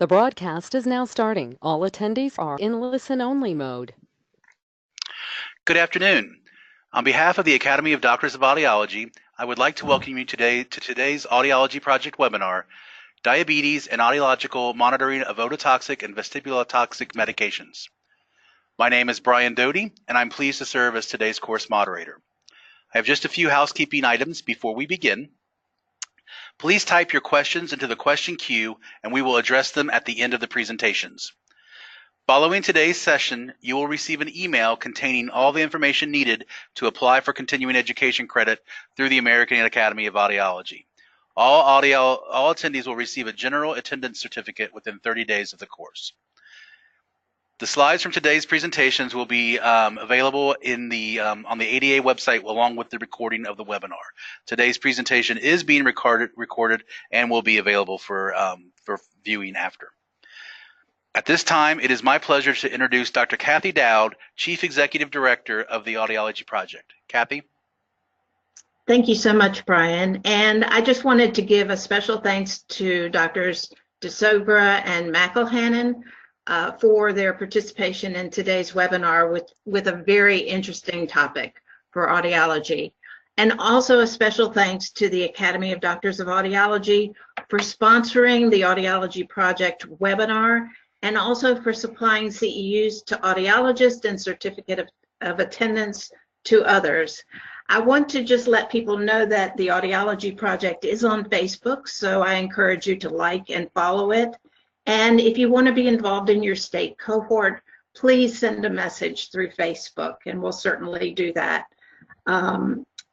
The broadcast is now starting. All attendees are in listen-only mode. Good afternoon. On behalf of the Academy of Doctors of Audiology, I would like to welcome you today to today's Audiology Project webinar, Diabetes and Audiological Monitoring of Ototoxic and Vestibulotoxic Medications. My name is Brian Doty, and I'm pleased to serve as today's course moderator. I have just a few housekeeping items before we begin. Please type your questions into the question queue, and we will address them at the end of the presentations. Following today's session, you will receive an email containing all the information needed to apply for continuing education credit through the American Academy of Audiology. All attendees will receive a general attendance certificate within 30 days of the course. The slides from today's presentations will be available in on the ADA website along with the recording of the webinar. Today's presentation is being recorded and will be available for viewing after. At this time, it is my pleasure to introduce Dr. Kathy Dowd, Chief Executive Director of the Audiology Project. Kathy? Thank you so much, Brian. And I just wanted to give a special thanks to Drs. DeSogra and McElhannon for their participation in today's webinar with a very interesting topic for audiology. And also a special thanks to the Academy of Doctors of Audiology for sponsoring the Audiology Project webinar, and also for supplying CEUs to audiologists and certificate of attendance to others. I want to just let people know that the Audiology Project is on Facebook, so I encourage you to like and follow it. And if you want to be involved in your state cohort, please send a message through Facebook, and we'll certainly do that.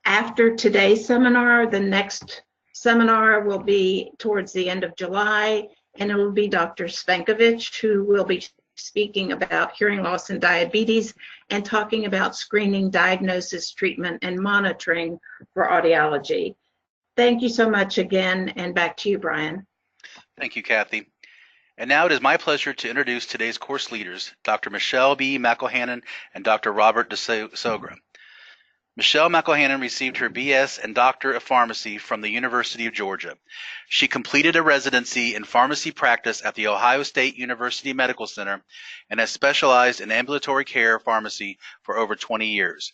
After today's seminar, the next seminar will be towards the end of July, and it will be Dr. Spankovich who will be speaking about hearing loss and diabetes and talking about screening, diagnosis, treatment, and monitoring for audiology. Thank you so much again, and back to you, Brian. Thank you, Kathy. And now it is my pleasure to introduce today's course leaders, Dr. Michelle B. McElhannon and Dr. Robert DeSogra. Michelle McElhannon received her BS and Doctor of Pharmacy from the University of Georgia. She completed a residency in pharmacy practice at the Ohio State University Medical Center and has specialized in ambulatory care pharmacy for over 20 years.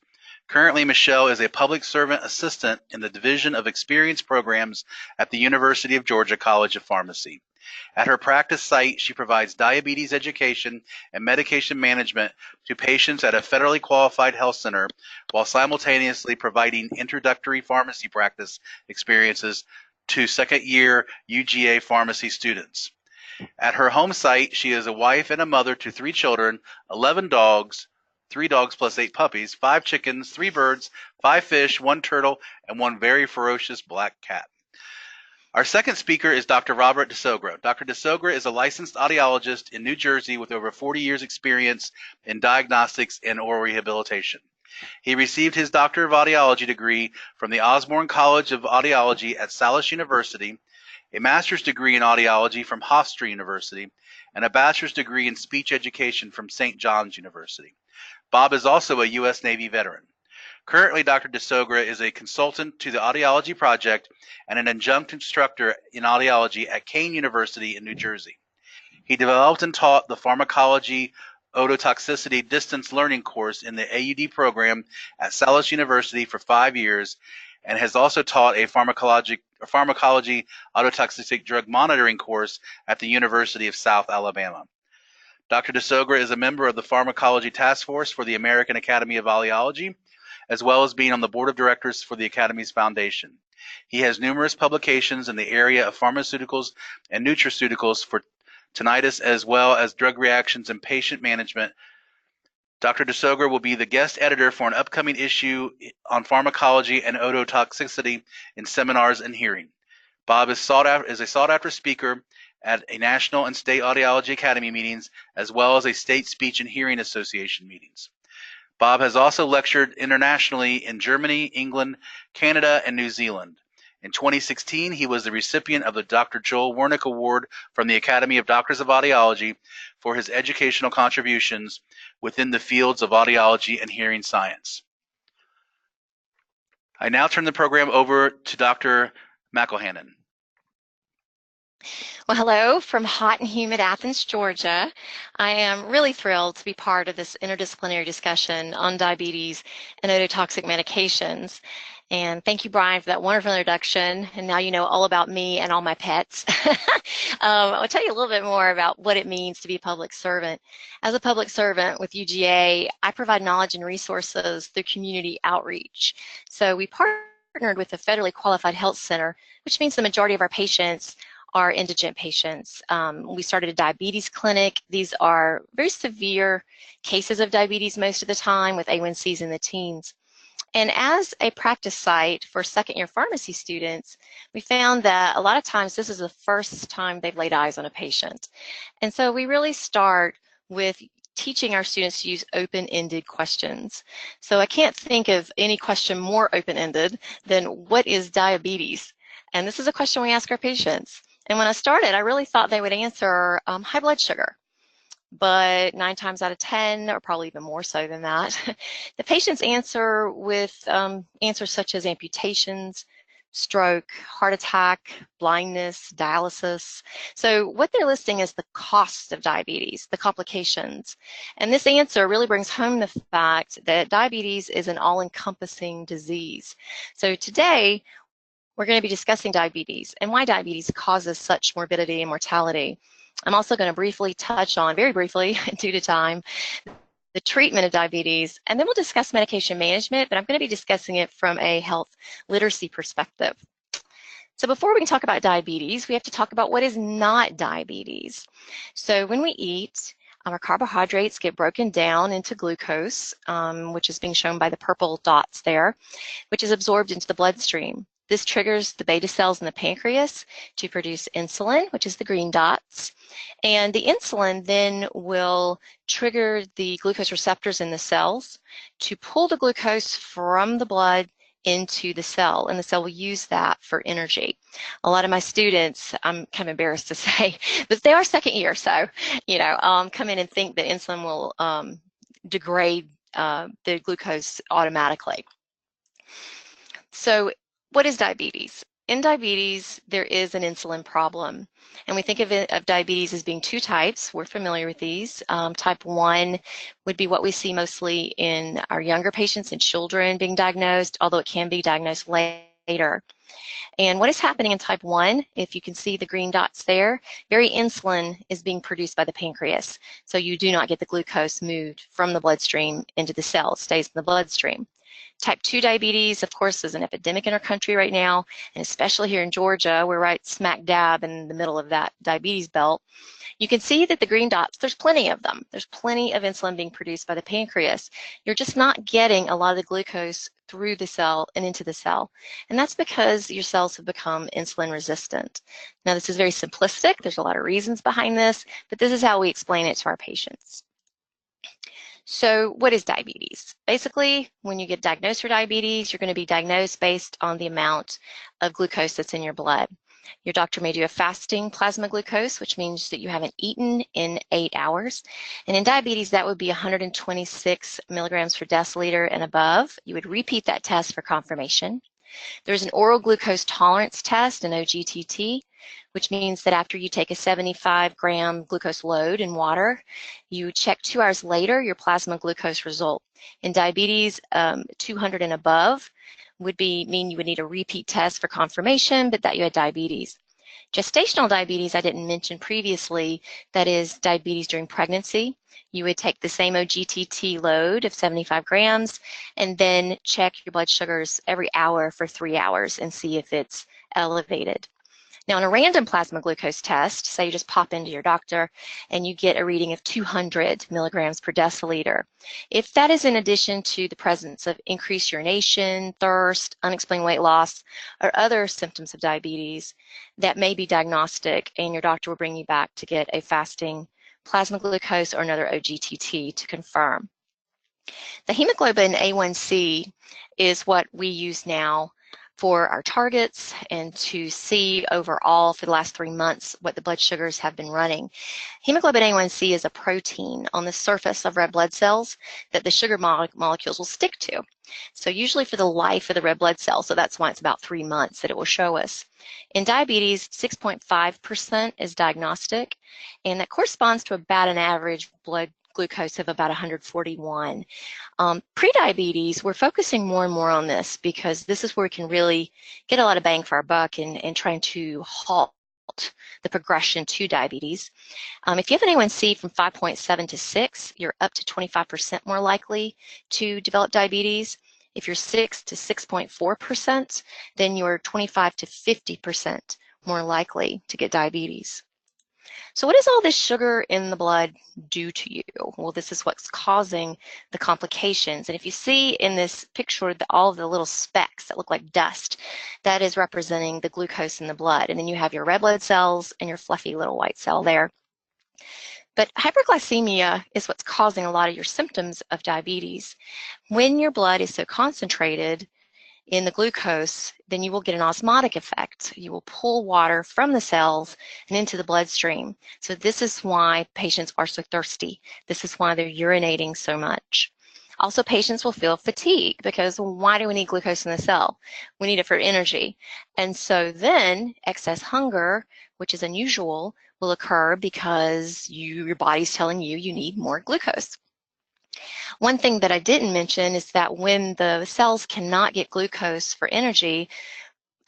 Currently, Michelle is a public servant assistant in the Division of Experience Programs at the University of Georgia College of Pharmacy. At her practice site, she provides diabetes education and medication management to patients at a federally qualified health center while simultaneously providing introductory pharmacy practice experiences to second-year UGA pharmacy students. At her home site, she is a wife and a mother to 3 children, 11 dogs, 3 dogs plus 8 puppies, 5 chickens, 3 birds, 5 fish, 1 turtle, and 1 very ferocious black cat. Our second speaker is Dr. Robert DeSogra. Dr. DeSogra is a licensed audiologist in New Jersey with over 40 years experience in diagnostics and oral rehabilitation. He received his Doctor of Audiology degree from the Osborne College of Audiology at Salus University, a master's degree in audiology from Hofstra University, and a bachelor's degree in speech education from St. John's University. Bob is also a U.S. Navy veteran. Currently, Dr. DeSogra is a consultant to the Audiology Project and an adjunct instructor in audiology at Kean University in New Jersey. He developed and taught the Pharmacology Ototoxicity Distance Learning course in the AUD program at Salus University for 5 years and has also taught a Pharmacology Ototoxic Drug Monitoring course at the University of South Alabama. Dr. DeSogra is a member of the Pharmacology Task Force for the American Academy of Audiology, as well as being on the board of directors for the Academy's foundation. He has numerous publications in the area of pharmaceuticals and nutraceuticals for tinnitus, as well as drug reactions and patient management. Dr. DeSogra will be the guest editor for an upcoming issue on pharmacology and ototoxicity in seminars and hearing. Bob is a sought-after speaker at a national and state audiology academy meetings, as well as a state speech and hearing association meetings. Bob has also lectured internationally in Germany, England, Canada, and New Zealand. In 2016, he was the recipient of the Dr. Joel Wernick Award from the Academy of Doctors of Audiology for his educational contributions within the fields of audiology and hearing science. I now turn the program over to Dr. McElhannon. Well, hello from hot and humid Athens, Georgia. I am really thrilled to be part of this interdisciplinary discussion on diabetes and ototoxic medications. And thank you, Brian, for that wonderful introduction. And now you know all about me and all my pets. I'll tell you a little bit more about what it means to be a public servant. As a public servant with UGA, I provide knowledge and resources through community outreach. So we partnered with a federally qualified health center, which means the majority of our patients are indigent patients. We started a diabetes clinic. These are very severe cases of diabetes most of the time with A1Cs in the teens. And as a practice site for second-year pharmacy students, we found that a lot of times this is the first time they've laid eyes on a patient. And so we really start with teaching our students to use open-ended questions. So I can't think of any question more open-ended than what is diabetes? And this is a question we ask our patients. And when I started, I really thought they would answer high blood sugar. But 9 times out of 10, or probably even more so than that, the patients answer with answers such as amputations, stroke, heart attack, blindness, dialysis. So what they're listing is the cost of diabetes, the complications. And this answer really brings home the fact that diabetes is an all-encompassing disease. So today, we're going to be discussing diabetes and why diabetes causes such morbidity and mortality. I'm also going to briefly touch on, very briefly, due to time, the treatment of diabetes, and then we'll discuss medication management, but I'm going to be discussing it from a health literacy perspective. So before we can talk about diabetes, we have to talk about what is not diabetes. So when we eat, our carbohydrates get broken down into glucose, which is being shown by the purple dots there, which is absorbed into the bloodstream. This triggers the beta cells in the pancreas to produce insulin, which is the green dots. And the insulin then will trigger the glucose receptors in the cells to pull the glucose from the blood into the cell, and the cell will use that for energy. A lot of my students, I'm kind of embarrassed to say, but they are second year, so, come in and think that insulin will degrade the glucose automatically. So what is diabetes? In diabetes, there is an insulin problem. And we think of diabetes as being 2 types. We're familiar with these. Type 1 would be what we see mostly in our younger patients and children being diagnosed, although it can be diagnosed later. And what is happening in type 1, if you can see the green dots there, very insulin is being produced by the pancreas. So you do not get the glucose moved from the bloodstream into the cell. It stays in the bloodstream. Type 2 diabetes, of course, is an epidemic in our country right now, and especially here in Georgia, we're right smack dab in the middle of that diabetes belt. You can see that the green dots, there's plenty of them. There's plenty of insulin being produced by the pancreas. You're just not getting a lot of the glucose through the cell and into the cell. And that's because your cells have become insulin resistant. Now, this is very simplistic. There's a lot of reasons behind this, but this is how we explain it to our patients. So what is diabetes? Basically, when you get diagnosed for diabetes, you're going to be diagnosed based on the amount of glucose that's in your blood. Your doctor may do a fasting plasma glucose, which means that you haven't eaten in 8 hours. And in diabetes, that would be 126 milligrams per deciliter and above. You would repeat that test for confirmation. There's an oral glucose tolerance test, an OGTT, which means that after you take a 75-gram glucose load in water, you check 2 hours later your plasma glucose result. In diabetes, 200 and above would mean you would need a repeat test for confirmation, but that you had diabetes. Gestational diabetes, I didn't mention previously, that is diabetes during pregnancy. You would take the same OGTT load of 75 grams and then check your blood sugars every hour for 3 hours and see if it's elevated. Now, in a random plasma glucose test, say you just pop into your doctor and you get a reading of 200 milligrams per deciliter. If that is in addition to the presence of increased urination, thirst, unexplained weight loss, or other symptoms of diabetes, that may be diagnostic, and your doctor will bring you back to get a fasting plasma glucose or another OGTT to confirm. The hemoglobin A1C is what we use now for our targets and to see overall for the last 3 months what the blood sugars have been running. Hemoglobin A1C is a protein on the surface of red blood cells that the sugar molecules will stick to. So usually for the life of the red blood cell, so that's why it's about 3 months that it will show us. In diabetes, 6.5% is diagnostic, and that corresponds to about an average blood glucose of about 141. Pre-diabetes, we're focusing more and more on this because this is where we can really get a lot of bang for our buck in trying to halt the progression to diabetes. If you have an A1C from 5.7 to 6, you're up to 25% more likely to develop diabetes. If you're 6 to 6.4%, then you're 25 to 50% more likely to get diabetes. So what does all this sugar in the blood do to you? Well, this is what's causing the complications. And if you see in this picture all of the little specks that look like dust, that is representing the glucose in the blood. And then you have your red blood cells and your fluffy little white cell there. But hyperglycemia is what's causing a lot of your symptoms of diabetes. When your blood is so concentrated in the glucose, then you will get an osmotic effect. You will pull water from the cells and into the bloodstream. So this is why patients are so thirsty. This is why they're urinating so much. Also, patients will feel fatigue because why do we need glucose in the cell? We need it for energy. And so then excess hunger, which is unusual, will occur because your body's telling you you need more glucose. One thing that I didn't mention is that when the cells cannot get glucose for energy,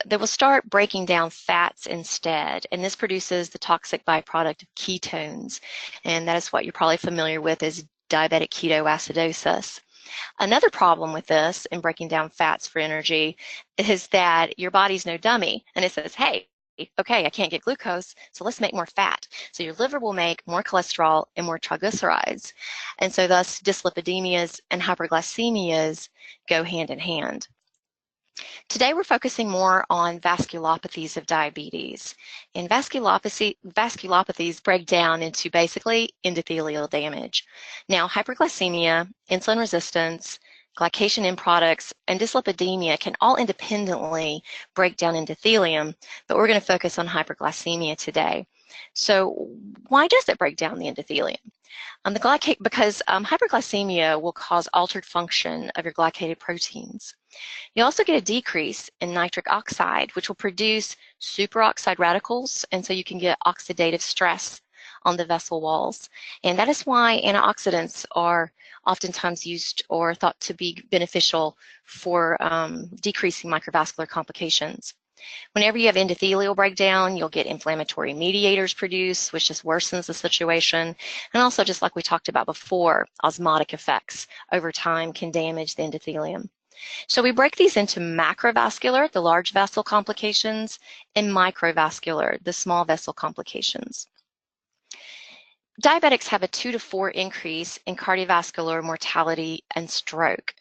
they will start breaking down fats instead, and this produces the toxic byproduct of ketones, and that is what you're probably familiar with as diabetic ketoacidosis. Another problem with this in breaking down fats for energy is that your body's no dummy, and it says, hey, okay, I can't get glucose, so let's make more fat. So your liver will make more cholesterol and more triglycerides. And so thus dyslipidemias and hyperglycemias go hand in hand. Today we're focusing more on vasculopathies of diabetes. And vasculopathies break down into basically endothelial damage. Now, hyperglycemia, insulin resistance, glycation end products, and dyslipidemia can all independently break down endothelium, but we're going to focus on hyperglycemia today. So why does it break down the endothelium? Because hyperglycemia will cause altered function of your glycated proteins. You also get a decrease in nitric oxide, which will produce superoxide radicals, and so you can get oxidative stress on the vessel walls. And that is why antioxidants are oftentimes used or thought to be beneficial for decreasing microvascular complications. Whenever you have endothelial breakdown, you'll get inflammatory mediators produced, which just worsens the situation. And also, just like we talked about before, osmotic effects over time can damage the endothelium. So we break these into macrovascular, the large vessel complications, and microvascular, the small vessel complications. Diabetics have a 2 to 4 increase in cardiovascular mortality and stroke.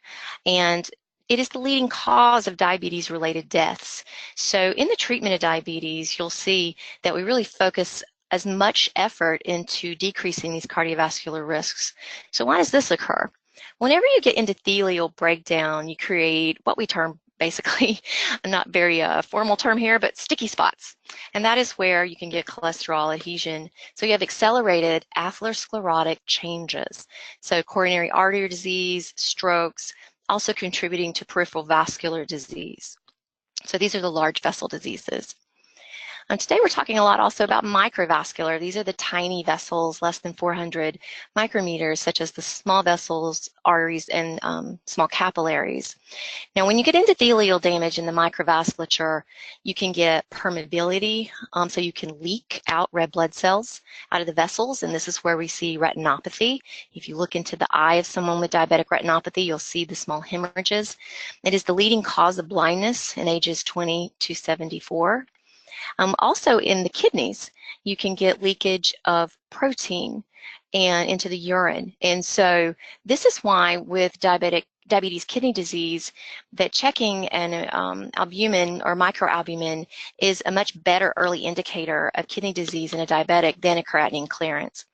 And it is the leading cause of diabetes-related deaths. So in the treatment of diabetes, you'll see that we really focus as much effort into decreasing these cardiovascular risks. So why does this occur? Whenever you get endothelial breakdown, you create what we term basically, a not very formal term here, but sticky spots. And that is where you can get cholesterol adhesion. So you have accelerated atherosclerotic changes. So coronary artery disease, strokes, also contributing to peripheral vascular disease. So these are the large vessel diseases. Today we're talking a lot also about microvascular. These are the tiny vessels, less than 400 micrometers, such as the small vessels, arteries, and small capillaries. Now, when you get endothelial damage in the microvasculature, you can get permeability, so you can leak out red blood cells out of the vessels, and this is where we see retinopathy. If you look into the eye of someone with diabetic retinopathy, you'll see the small hemorrhages. It is the leading cause of blindness in ages 20 to 74. Also in the kidneys, you can get leakage of protein and into the urine. And so this is why with diabetes kidney disease, that checking an albumin or microalbumin is a much better early indicator of kidney disease in a diabetic than a creatinine clearance.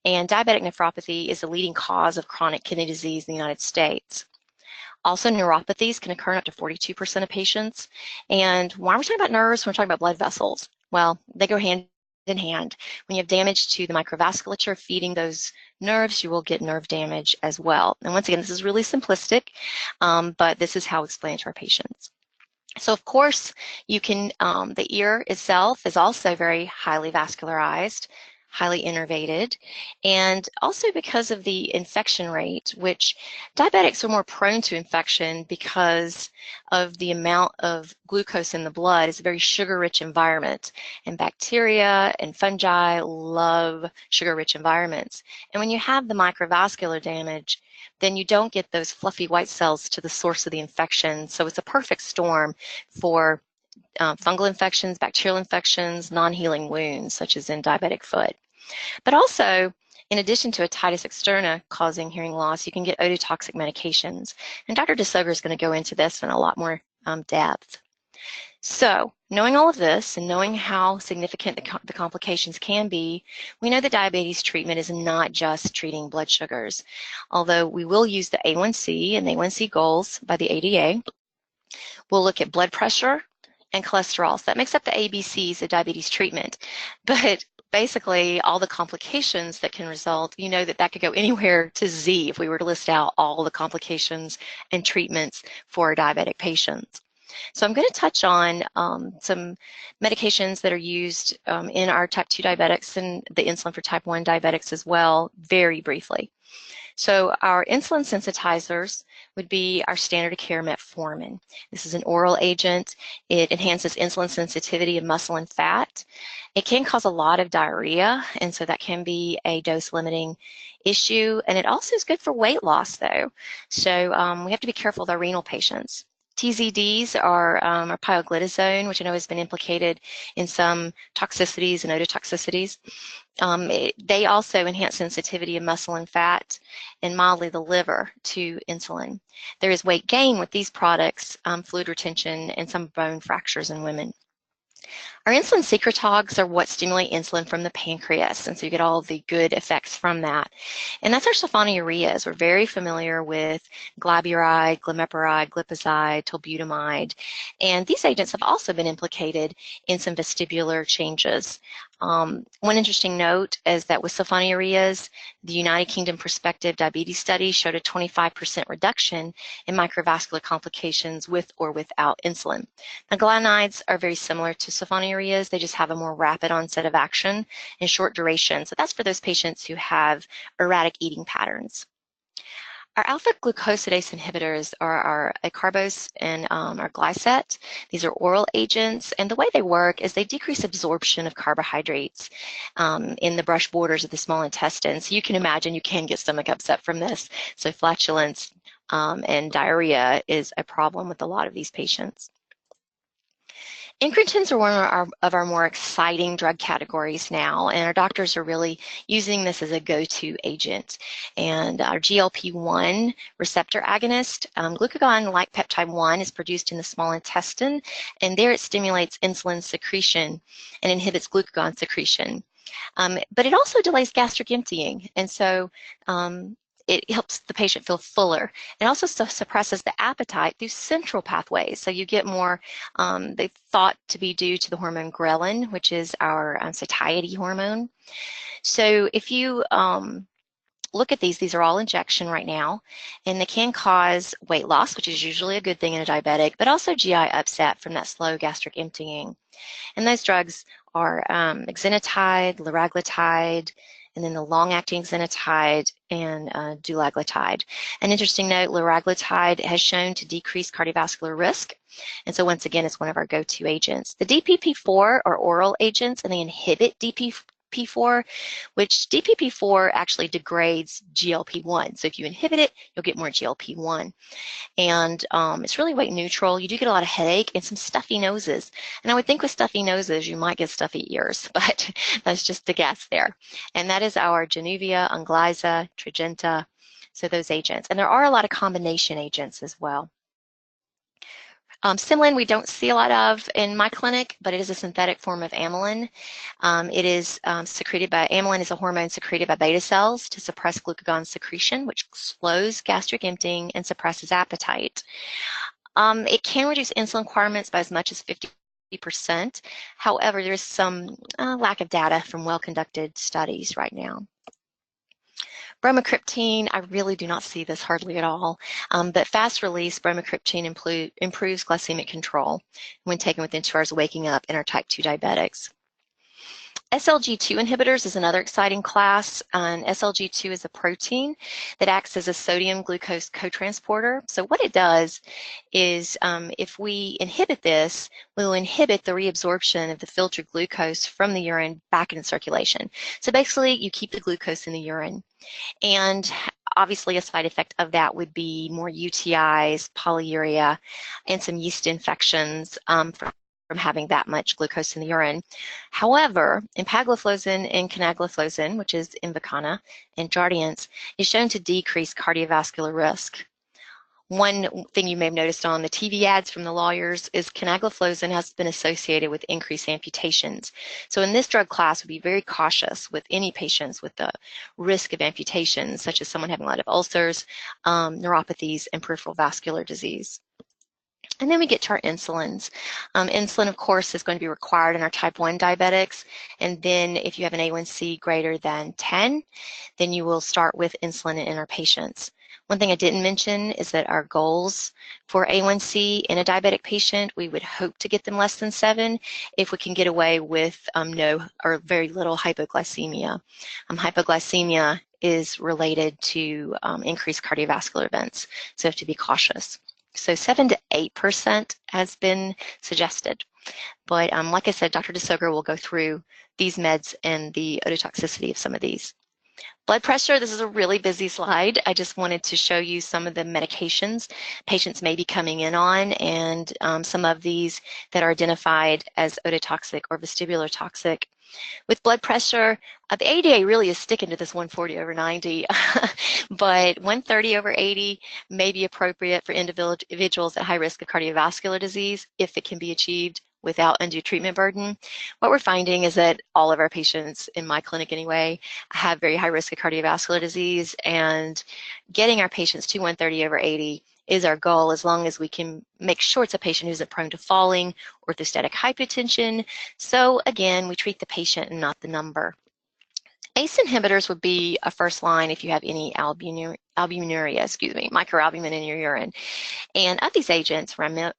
And diabetic nephropathy is the leading cause of chronic kidney disease in the United States. Also, neuropathies can occur in up to 42% of patients. And why are we talking about nerves when we're talking about blood vessels? Well, they go hand in hand. When you have damage to the microvasculature feeding those nerves, you will get nerve damage as well. And once again, this is really simplistic, but this is how we explain it to our patients. So of course, you can, the ear itself is also very highly vascularized, highly innervated, and also because of the infection rate, which diabetics are more prone to infection because of the amount of glucose in the blood. It's a very sugar-rich environment, and bacteria and fungi love sugar-rich environments. And when you have the microvascular damage, then you don't get those fluffy white cells to the source of the infection. So it's a perfect storm for fungal infections, bacterial infections, non-healing wounds, such as in diabetic foot. But also, in addition to otitis externa causing hearing loss, you can get ototoxic medications. And Dr. DeSogra is going to go into this in a lot more depth. So, knowing all of this and knowing how significant the complications can be, we know that diabetes treatment is not just treating blood sugars. Although we will use the A1C and A1C goals by the ADA, we'll look at blood pressure and cholesterol. So that makes up the ABCs of diabetes treatment. But basically, all the complications that can result, you know that could go anywhere to Z if we were to list out all the complications and treatments for diabetic patients. So I'm going to touch on some medications that are used in our type 2 diabetics and the insulin for type 1 diabetics as well, very briefly. So our insulin sensitizers would be our standard of care metformin. This is an oral agent. It enhances insulin sensitivity of muscle and fat. It can cause a lot of diarrhea, and so that can be a dose-limiting issue. And it also is good for weight loss, though. So we have to be careful with our renal patients. TZDs are pioglitazone, which I know has been implicated in some toxicities and ototoxicities. They also enhance sensitivity of muscle and fat and mildly the liver to insulin. There is weight gain with these products, fluid retention, and some bone fractures in women. Our insulin secretogs are what stimulate insulin from the pancreas, and so you get all the good effects from that. And that's our sulfonylureas. We're very familiar with glyburide, glimepiride, glipizide, tolbutamide, and these agents have also been implicated in some vestibular changes. One interesting note is that with sulfonylureas, the United Kingdom prospective diabetes study showed a 25% reduction in microvascular complications with or without insulin. Now, glycinides are very similar to sulfonylureas. They just have a more rapid onset of action and short duration. So that's for those patients who have erratic eating patterns. Our alpha-glucosidase inhibitors are our acarbose and our glycet. These are oral agents, and the way they work is they decrease absorption of carbohydrates in the brush borders of the small intestine. So you can imagine you can get stomach upset from this. So flatulence and diarrhea is a problem with a lot of these patients. Incretins are one of our more exciting drug categories now, and our doctors are really using this as a go-to agent. And our GLP-1 receptor agonist, glucagon-like peptide 1, is produced in the small intestine, and there it stimulates insulin secretion and inhibits glucagon secretion. But it also delays gastric emptying, and so it helps the patient feel fuller. It also suppresses the appetite through central pathways. So you get more, they thought to be due to the hormone ghrelin, which is our satiety hormone. So if you look at these are all injection right now, and they can cause weight loss, which is usually a good thing in a diabetic, but also GI upset from that slow gastric emptying. And those drugs are exenatide, liraglutide, and then the long-acting exenatide and dulaglutide. An interesting note, liraglutide has shown to decrease cardiovascular risk, and so once again, it's one of our go-to agents. The DPP-4 are oral agents, and they inhibit DPP-4, which DPP-4 actually degrades GLP-1. So if you inhibit it, you'll get more GLP-1. And it's really weight neutral. You do get a lot of headache and some stuffy noses. And I would think with stuffy noses, you might get stuffy ears, but that's just a guess there. And that is our Januvia, Onglyza, Tradjenta, so those agents. And there are a lot of combination agents as well. Stimulin we don't see a lot of in my clinic, but it is a synthetic form of amylin. It is secreted by, amylin is a hormone secreted by beta cells to suppress glucagon secretion, which slows gastric emptying and suppresses appetite. It can reduce insulin requirements by as much as 50%. However, there is some lack of data from well-conducted studies right now. Bromocriptine, I really do not see this hardly at all, but fast-release bromocriptine improves glycemic control when taken within 2 hours of waking up in our type 2 diabetics. SLG2 inhibitors is another exciting class, and SLG2 is a protein that acts as a sodium glucose cotransporter. So what it does is if we inhibit this, we'll inhibit the reabsorption of the filtered glucose from the urine back into circulation. So basically, you keep the glucose in the urine. And obviously, a side effect of that would be more UTIs, polyuria, and some yeast infections from having that much glucose in the urine. However, empagliflozin and canagliflozin, which is Invokana and Jardiance, is shown to decrease cardiovascular risk. One thing you may have noticed on the TV ads from the lawyers is canagliflozin has been associated with increased amputations. So in this drug class, we'd be very cautious with any patients with the risk of amputations, such as someone having a lot of ulcers, neuropathies, and peripheral vascular disease. And then we get to our insulins. Insulin, of course, is going to be required in our type 1 diabetics. And then if you have an A1C greater than 10, then you will start with insulin in our patients. One thing I didn't mention is that our goals for A1C in a diabetic patient, we would hope to get them less than 7 if we can get away with no or very little hypoglycemia. Hypoglycemia is related to increased cardiovascular events, so have to be cautious. So 7 to 8% has been suggested. But like I said, Dr. DeSogra will go through these meds and the ototoxicity of some of these. Blood pressure, this is a really busy slide. I just wanted to show you some of the medications patients may be coming in on, and some of these that are identified as ototoxic or vestibulotoxic. With blood pressure, the ADA really is sticking to this 140/90, but 130/80 may be appropriate for individuals at high risk of cardiovascular disease if it can be achieved without undue treatment burden. What we're finding is that all of our patients, in my clinic anyway, have very high risk of cardiovascular disease, and getting our patients to 130/80 is our goal, as long as we can make sure it's a patient who isn't prone to falling, orthostatic hypotension. So again, we treat the patient and not the number. ACE inhibitors would be a first line if you have any albuminuria, microalbumin in your urine. And of these agents, ramipril,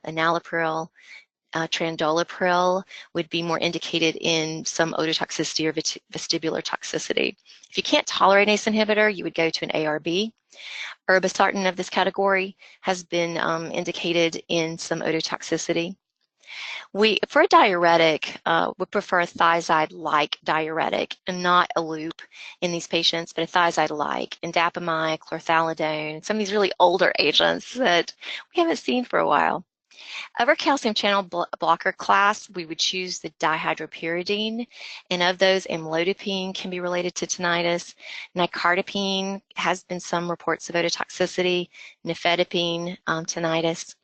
enalapril, trandolepril would be more indicated in some ototoxicity or vestibular toxicity. If you can't tolerate an ACE inhibitor, you would go to an ARB. Irbesartan of this category has been indicated in some ototoxicity. For a diuretic, we prefer a thiazide-like diuretic and not a loop in these patients, but a thiazide-like, indapamide, chlorthalidone, some of these really older agents that we haven't seen for a while. Of our calcium channel blocker class, we would choose the dihydropyridine, and of those, amlodipine can be related to tinnitus. Nicardipine has been some reports of ototoxicity, nifedipine, tinnitus.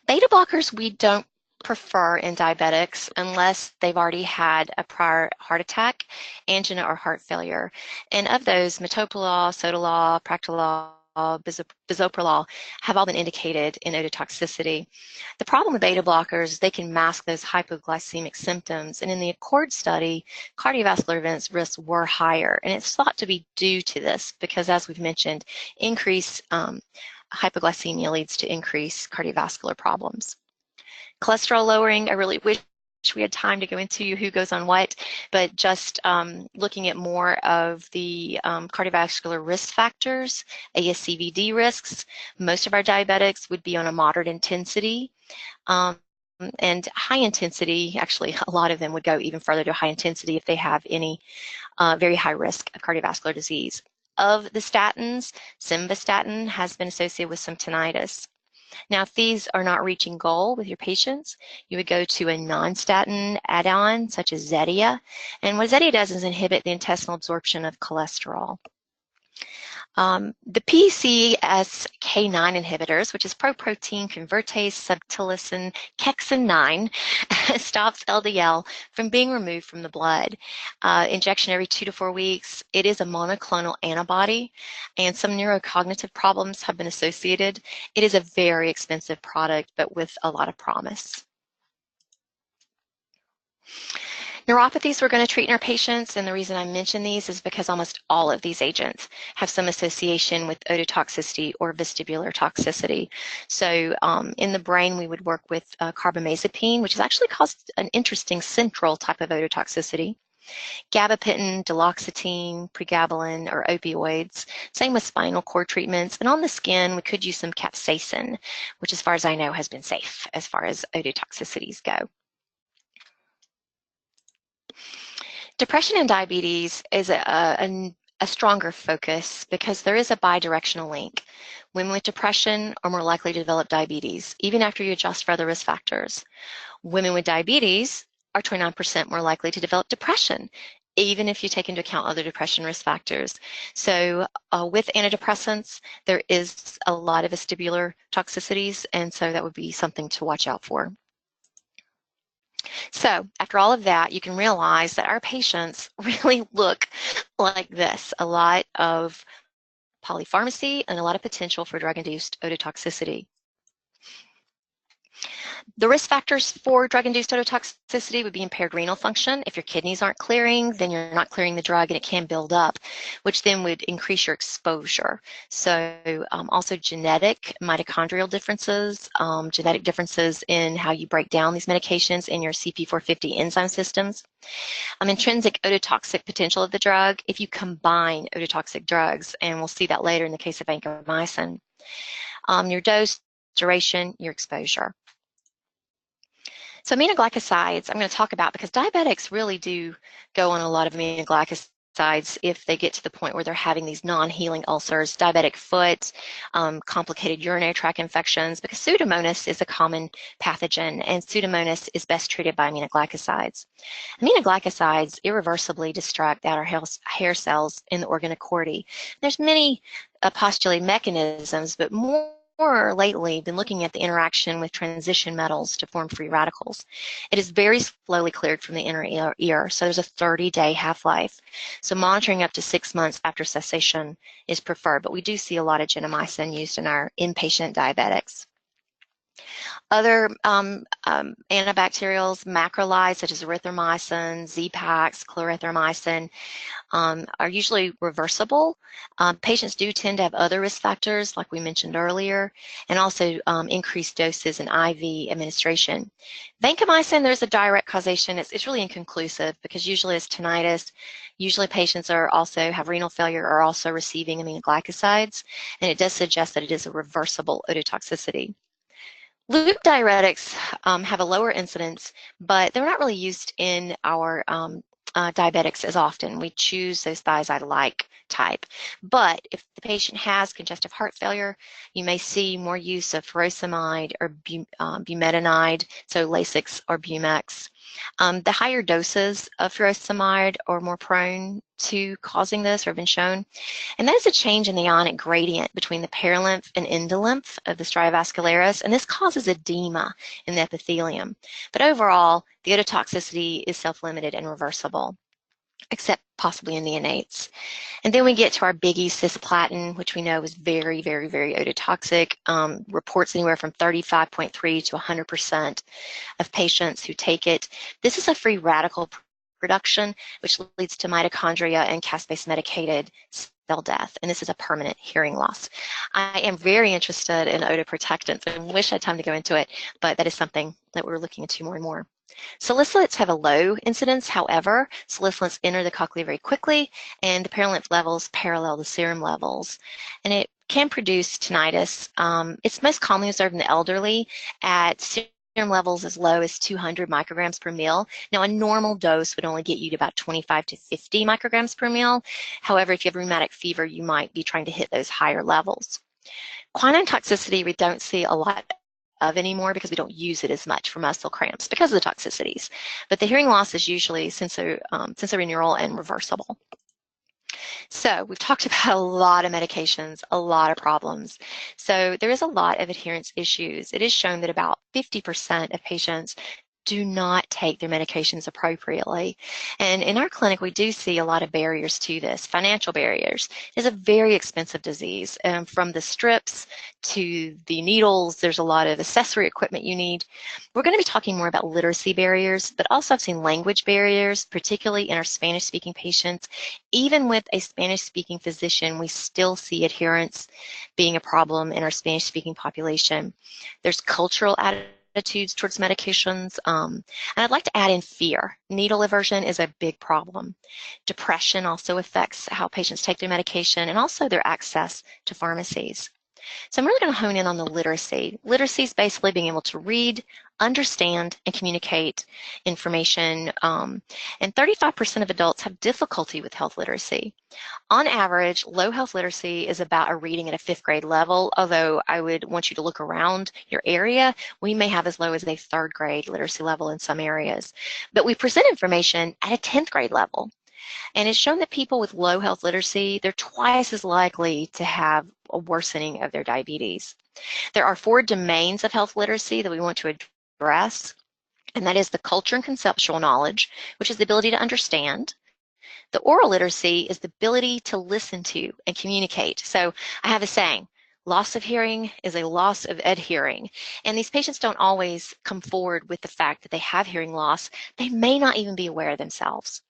Beta blockers we don't prefer in diabetics unless they've already had a prior heart attack, angina, or heart failure. And of those, metoprolol, sotalol, practilol, bisoprolol have all been indicated in ototoxicity. The problem with beta blockers, they can mask those hypoglycemic symptoms, and in the ACCORD study, cardiovascular events risks were higher, and it's thought to be due to this because, as we've mentioned, increased hypoglycemia leads to increased cardiovascular problems. Cholesterol lowering, I really wish we had time to go into who goes on what, but just looking at more of the cardiovascular risk factors, ASCVD risks. Most of our diabetics would be on a moderate intensity, and high intensity, actually a lot of them would go even further to high intensity if they have any very high risk of cardiovascular disease. Of the statins, simvastatin has been associated with some tinnitus. Now, if these are not reaching goal with your patients, you would go to a non-statin add-on, such as Zetia. And what Zetia does is inhibit the intestinal absorption of cholesterol. The PCSK9 inhibitors, which is proprotein convertase subtilisin kexin 9, stops LDL from being removed from the blood. Injection every 2 to 4 weeks. It is a monoclonal antibody, and some neurocognitive problems have been associated. It is a very expensive product, but with a lot of promise. Neuropathies we're going to treat in our patients, and the reason I mention these is because almost all of these agents have some association with ototoxicity or vestibular toxicity. So in the brain, we would work with carbamazepine, which has actually caused an interesting central type of ototoxicity. Gabapentin, duloxetine, pregabalin, or opioids. Same with spinal cord treatments. And on the skin, we could use some capsaicin, which as far as I know has been safe as far as ototoxicities go. Depression and diabetes is a stronger focus because there is a bidirectional link. Women with depression are more likely to develop diabetes, even after you adjust for other risk factors. Women with diabetes are 29% more likely to develop depression, even if you take into account other depression risk factors. So with antidepressants, there is a lot of vestibular toxicities, and so that would be something to watch out for. So after all of that, you can realize that our patients really look like this, a lot of polypharmacy and a lot of potential for drug-induced ototoxicity. The risk factors for drug-induced ototoxicity would be impaired renal function. If your kidneys aren't clearing, then you're not clearing the drug and it can build up, which then would increase your exposure. So also genetic mitochondrial differences, genetic differences in how you break down these medications in your CP450 enzyme systems. Intrinsic ototoxic potential of the drug if you combine ototoxic drugs, and we'll see that later in the case of vancomycin. Your dose, duration, your exposure. So aminoglycosides I'm going to talk about because diabetics really do go on a lot of aminoglycosides if they get to the point where they're having these non-healing ulcers, diabetic foot, complicated urinary tract infections, because Pseudomonas is a common pathogen, and Pseudomonas is best treated by aminoglycosides. Aminoglycosides irreversibly destruct outer hair cells in the organ of Corti. There's many postulated mechanisms, but more lately been looking at the interaction with transition metals to form free radicals. It is very slowly cleared from the inner ear, so there's a 30-day half-life. So monitoring up to 6 months after cessation is preferred, but we do see a lot of gentamicin used in our inpatient diabetics. Other antibacterials, macrolides such as erythromycin, Z-Pax, chloranthromycin, are usually reversible. Patients do tend to have other risk factors, like we mentioned earlier, and also increased doses in IV administration. Vancomycin, there's a direct causation. It's really inconclusive because usually it's tinnitus. Usually patients are also have renal failure or also receiving aminoglycosides, and it does suggest that it is a reversible ototoxicity. Loop diuretics have a lower incidence, but they're not really used in our diabetics as often. We choose those thiazide-like type. But if the patient has congestive heart failure, you may see more use of furosemide or bumetanide, so Lasix or Bumex. The higher doses of furosemide are more prone to causing this or have been shown. And that is a change in the ionic gradient between the perilymph and endolymph of the stria vascularis, and this causes edema in the epithelium. But overall, the ototoxicity is self-limited and reversible, except possibly in neonates. And then we get to our biggie, cisplatin, which we know is very, very, very ototoxic. Reports anywhere from 35.3 to 100% of patients who take it. This is a free radical production, which leads to mitochondria and caspase medicated cell death, and this is a permanent hearing loss. I am very interested in otoprotectants and wish I had time to go into it, but that is something that we're looking into more and more. Salicylates have a low incidence. However, salicylates enter the cochlea very quickly, and the perilymph levels parallel the serum levels, and it can produce tinnitus. It's most commonly observed in the elderly at serum levels as low as 200 micrograms per mil. Now, a normal dose would only get you to about 25 to 50 micrograms per mil. However, if you have rheumatic fever, you might be trying to hit those higher levels. Quinine toxicity we don't see a lot of anymore because we don't use it as much for muscle cramps because of the toxicities. But the hearing loss is usually sensorineural and reversible. So we've talked about a lot of medications, a lot of problems. So there is a lot of adherence issues. It is shown that about 50% of patients do not take their medications appropriately. And in our clinic, we do see a lot of barriers to this. Financial barriers. It's a very expensive disease. From the strips to the needles, there's a lot of accessory equipment you need. We're going to be talking more about literacy barriers, but also I've seen language barriers, particularly in our Spanish-speaking patients. Even with a Spanish-speaking physician, we still see adherence being a problem in our Spanish-speaking population. There's cultural attitudes towards medications. And I'd like to add in fear. Needle aversion is a big problem. Depression also affects how patients take their medication and also their access to pharmacies. So I'm really going to hone in on the literacy. Literacy is basically being able to read, understand, and communicate information. And 35% of adults have difficulty with health literacy. On average, low health literacy is about a reading at a 5th grade level, although I would want you to look around your area. We may have as low as a 3rd grade literacy level in some areas. But we present information at a 10th grade level. And it's shown that people with low health literacy, they're twice as likely to have a worsening of their diabetes. There are 4 domains of health literacy that we want to address, and that is the culture and conceptual knowledge, which is the ability to understand. The oral literacy is the ability to listen to and communicate. So I have a saying, loss of hearing is a loss of adhering. And these patients don't always come forward with the fact that they have hearing loss. They may not even be aware themselves.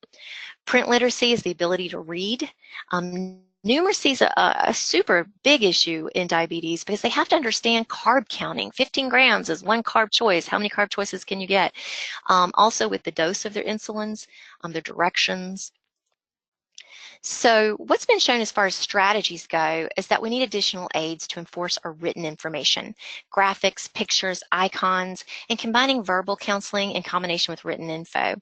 Print literacy is the ability to read. Numeracy is a super big issue in diabetes because they have to understand carb counting. 15 grams is 1 carb choice. How many carb choices can you get? Also with the dose of their insulins, their directions. So what's been shown as far as strategies go is that we need additional aids to enforce our written information, graphics, pictures, icons, and combining verbal counseling in combination with written info.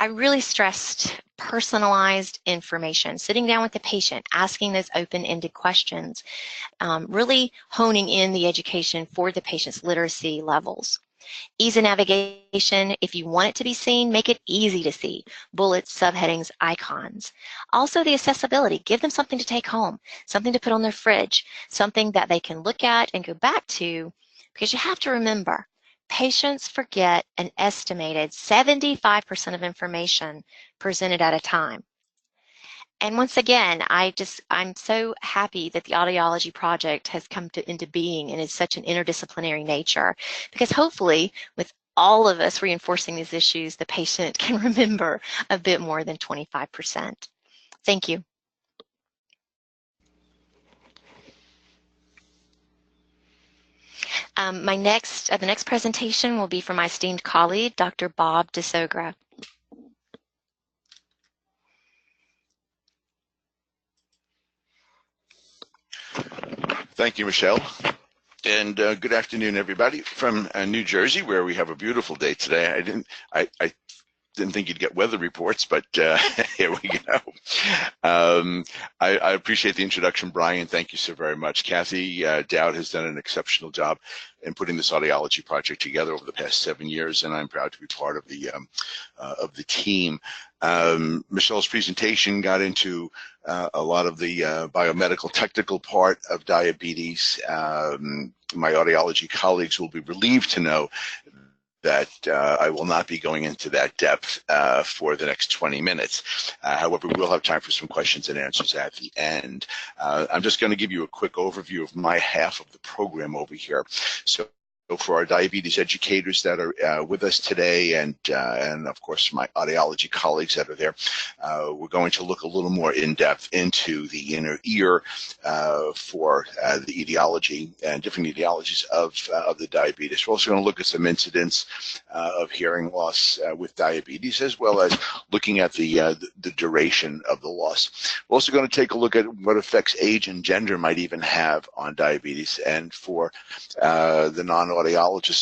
I really stressed personalized information, sitting down with the patient, asking those open-ended questions, really honing in the education for the patient's literacy levels. Ease of navigation, if you want it to be seen, make it easy to see. Bullets, subheadings, icons. Also the accessibility, give them something to take home, something to put on their fridge, something that they can look at and go back to, because you have to remember, patients forget an estimated 75% of information presented at a time. And once again, I'm so happy that the Audiology project has come into being and is such an interdisciplinary nature, because hopefully with all of us reinforcing these issues, the patient can remember a bit more than 25%. Thank you. The next presentation will be from my esteemed colleague, Dr. Bob DeSogra. Thank you, Michelle. And good afternoon, everybody from New Jersey, where we have a beautiful day today. I didn't think you'd get weather reports, but here we go. I appreciate the introduction, Brian. Thank you so very much. Kathy Dowd has done an exceptional job in putting this audiology project together over the past 7 years, and I'm proud to be part of the team. Michelle's presentation got into a lot of the biomedical technical part of diabetes. My audiology colleagues will be relieved to know that I will not be going into that depth for the next 20 minutes. However, we'll have time for some questions and answers at the end. I'm just going to give you a quick overview of my half of the program over here. So for our diabetes educators that are with us today, and of course my audiology colleagues that are there, we're going to look a little more in depth into the inner ear for the etiology and different etiologies of the diabetes. We're also going to look at some incidents of hearing loss with diabetes, as well as looking at the duration of the loss. We're also going to take a look at what effects age and gender might even have on diabetes, and for the non-audiologists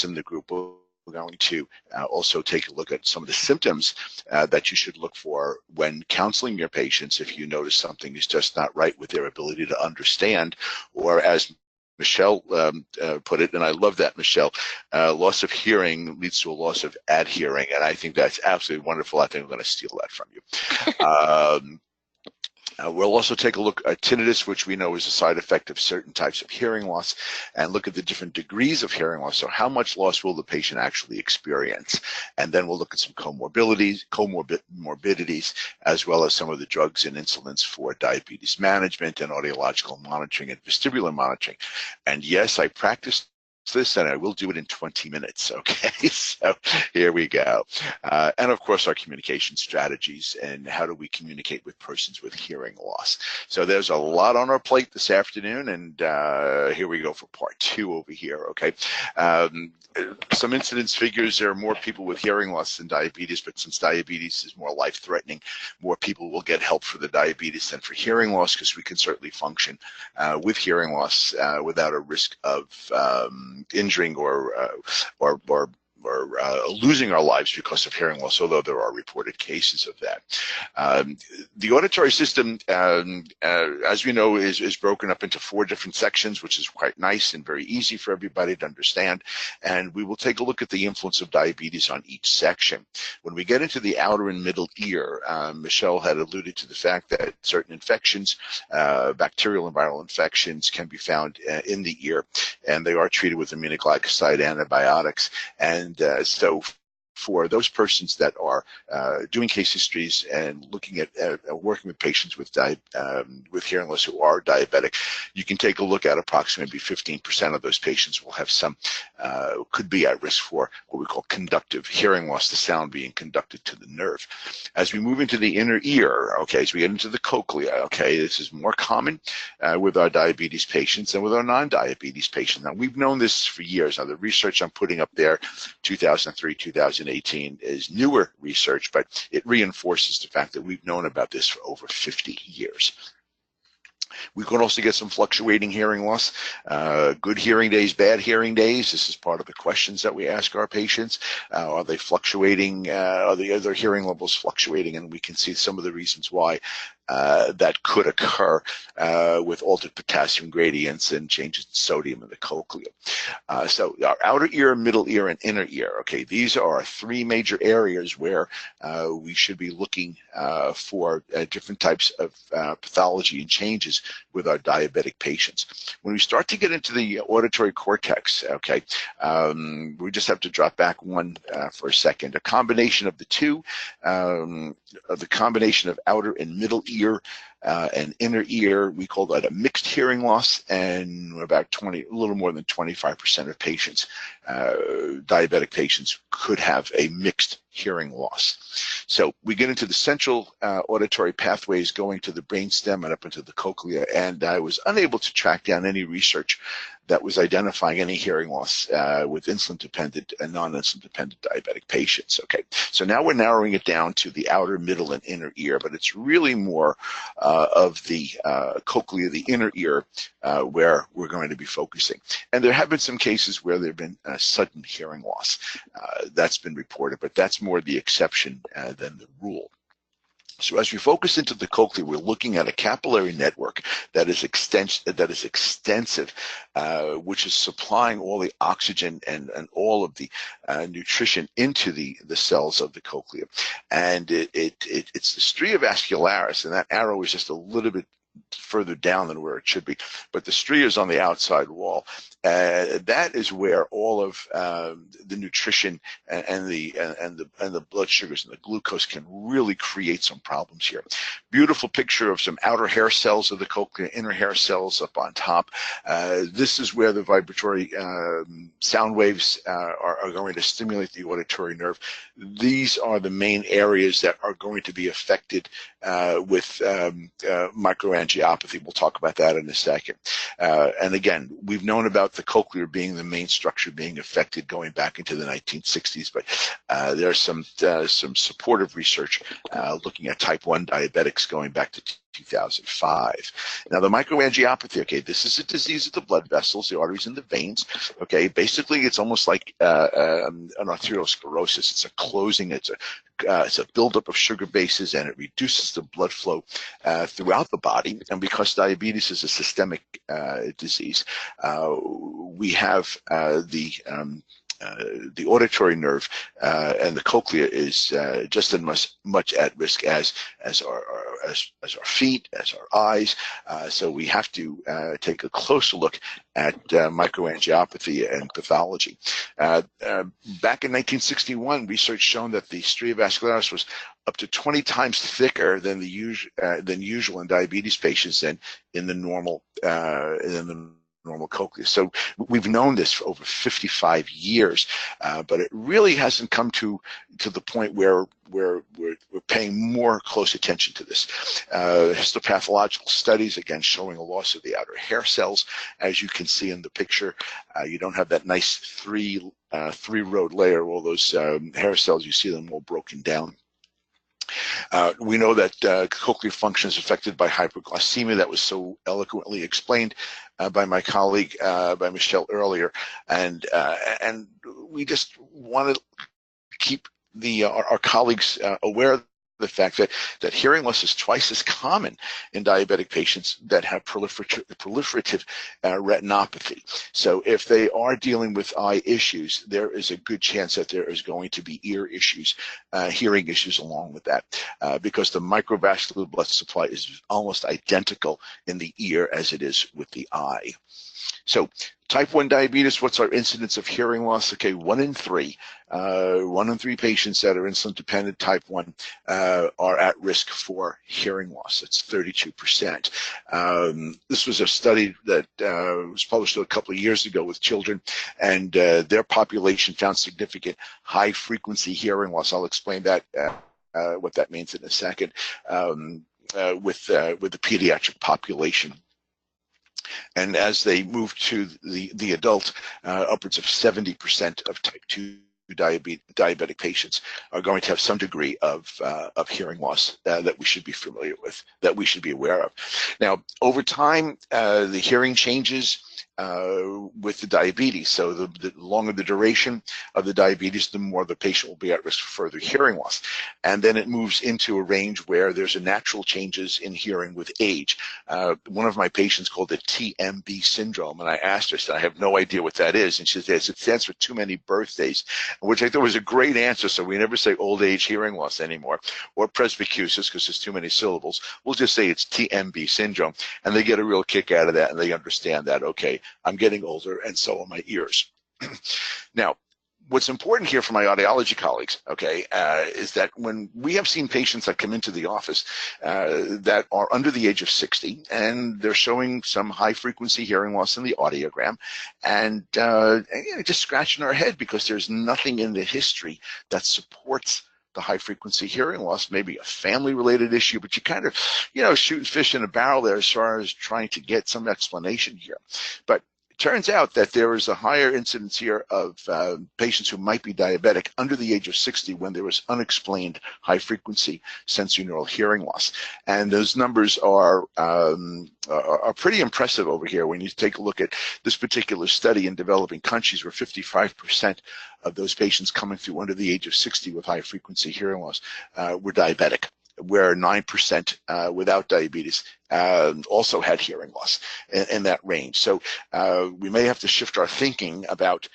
in the group, we're going to also take a look at some of the symptoms that you should look for when counseling your patients if you notice something is just not right with their ability to understand, or as Michelle put it, and I love that, Michelle, loss of hearing leads to a loss of adhering, and I think that's absolutely wonderful. I think I'm going to steal that from you. We'll also take a look at tinnitus, which we know is a side effect of certain types of hearing loss, and look at the different degrees of hearing loss. So how much loss will the patient actually experience? And then we'll look at some comorbidities, as well as some of the drugs and insulins for diabetes management and audiological monitoring and vestibular monitoring. And yes, I practiced this, and I will do it in 20 minutes. Okay, so here we go. And of course, our communication strategies and how do we communicate with persons with hearing loss. So there's a lot on our plate this afternoon, and here we go for part 2 over here. Okay, some incidence figures: there are more people with hearing loss than diabetes, but since diabetes is more life-threatening, more people will get help for the diabetes than for hearing loss, because we can certainly function with hearing loss without a risk of injuring or losing our lives because of hearing loss, although there are reported cases of that. The auditory system, as we know, is broken up into 4 different sections, which is quite nice and very easy for everybody to understand. And we will take a look at the influence of diabetes on each section. When we get into the outer and middle ear, Michelle had alluded to the fact that certain infections, bacterial and viral infections, can be found in the ear, and they are treated with aminoglycoside antibiotics. And so for those persons that are doing case histories and looking at working with patients with hearing loss who are diabetic, you can take a look at approximately 15% of those patients will have some, could be at risk for what we call conductive hearing loss, the sound being conducted to the nerve. As we move into the inner ear, okay, as we get into the cochlea, okay, this is more common with our diabetes patients than with our non-diabetes patients. Now, we've known this for years. Now, the research I'm putting up there, 2003, 2018, is newer research, but it reinforces the fact that we've known about this for over 50 years. We could also get some fluctuating hearing loss, good hearing days, bad hearing days. This is part of the questions that we ask our patients. Are they fluctuating? Are their hearing levels fluctuating? And we can see some of the reasons why that could occur with altered potassium gradients and changes in sodium in the cochlea. So our outer ear, middle ear, and inner ear, okay, these are 3 major areas where we should be looking for different types of pathology and changes with our diabetic patients. When we start to get into the auditory cortex, okay, we just have to drop back one for a second. A combination of the two, the combination of outer and middle ear and inner ear, we call that a mixed hearing loss, and about a little more than 25% of patients, diabetic patients, could have a mixed hearing loss. So we get into the central auditory pathways going to the brainstem and up into the cochlea, and I was unable to track down any research that was identifying any hearing loss with insulin-dependent and non-insulin-dependent diabetic patients. Okay, so now we're narrowing it down to the outer, middle, and inner ear, but it's really more of the cochlea, the inner ear, where we're going to be focusing. And there have been some cases where there have been sudden hearing loss. That's been reported, but that's more the exception than the rule. So as we focus into the cochlea, we're looking at a capillary network that is extensive, which is supplying all the oxygen and all of the nutrition into the cells of the cochlea. And it's the stria vascularis, and that arrow is just a little bit further down than where it should be, but the stria is on the outside wall. That is where all of the nutrition and the blood sugars and the glucose can really create some problems here. Beautiful picture of some outer hair cells of the cochlea, inner hair cells up on top. This is where the vibratory sound waves are going to stimulate the auditory nerve. These are the main areas that are going to be affected with microangiopathy. We'll talk about that in a second. And again, we've known about the cochlear being the main structure being affected going back into the 1960s, but there's some supportive research looking at type 1 diabetics going back to 2005. Now, the microangiopathy, okay, this is a disease of the blood vessels, the arteries and the veins. Okay, basically, it's almost like an arteriosclerosis. It's a closing, it's a buildup of sugar bases, and it reduces the blood flow throughout the body. And because diabetes is a systemic disease, we have the auditory nerve and the cochlea is just as much at risk as our our feet, as our eyes. So we have to take a closer look at microangiopathy and pathology. Back in 1961, research shown that the stria vascularis was up to 20 times thicker than usual in diabetes patients than in the normal cochlea. So we've known this for over 55 years, but it really hasn't come to the point where we're paying more close attention to this. Histopathological studies, again, showing a loss of the outer hair cells. As you can see in the picture, you don't have that nice three-row layer. All those hair cells, you see them all broken down. We know that cochlear function is affected by hyperglycemia. That was so eloquently explained by my colleague, by Michelle earlier, and we just want to keep our colleagues aware of the fact that hearing loss is twice as common in diabetic patients that have proliferative retinopathy. So if they are dealing with eye issues, there is a good chance that there is going to be ear issues, hearing issues along with that, because the microvascular blood supply is almost identical in the ear as it is with the eye. So type 1 diabetes, what's our incidence of hearing loss? Okay, 1 in 3. 1 in 3 patients that are insulin dependent type 1 are at risk for hearing loss. That's 32%. This was a study that was published a couple of years ago with children, and their population found significant high frequency hearing loss. I'll explain that, what that means in a second, with the pediatric population. And as they move to the adult, upwards of 70% of type 2 diabetic patients are going to have some degree of hearing loss that we should be familiar with, that we should be aware of. Now, over time, the hearing changes with the diabetes. So the longer the duration of the diabetes, the more the patient will be at risk for further hearing loss. And then it moves into a range where there's a natural changes in hearing with age. One of my patients called it TMB syndrome, and I asked her, I said, I have no idea what that is. And she says, it stands for too many birthdays, which I thought was a great answer. So we never say old age hearing loss anymore, or presbycusis, because there's too many syllables. We'll just say it's TMB syndrome, and they get a real kick out of that, and they understand that, okay, I'm getting older, and so are my ears. Now, what's important here for my audiology colleagues, okay, is that when we have seen patients that come into the office that are under the age of 60, and they're showing some high-frequency hearing loss in the audiogram, and just scratching our head because there's nothing in the history that supports the high-frequency hearing loss, maybe a family-related issue, but you kind of, shooting fish in a barrel there as far as trying to get some explanation here. But it turns out that there is a higher incidence here of patients who might be diabetic under the age of 60 when there was unexplained high-frequency sensorineural hearing loss. And those numbers are pretty impressive over here when you take a look at this particular study in developing countries where 55% of those patients coming through under the age of 60 with high-frequency hearing loss were diabetic, where 9% without diabetes also had hearing loss in that range. So we may have to shift our thinking about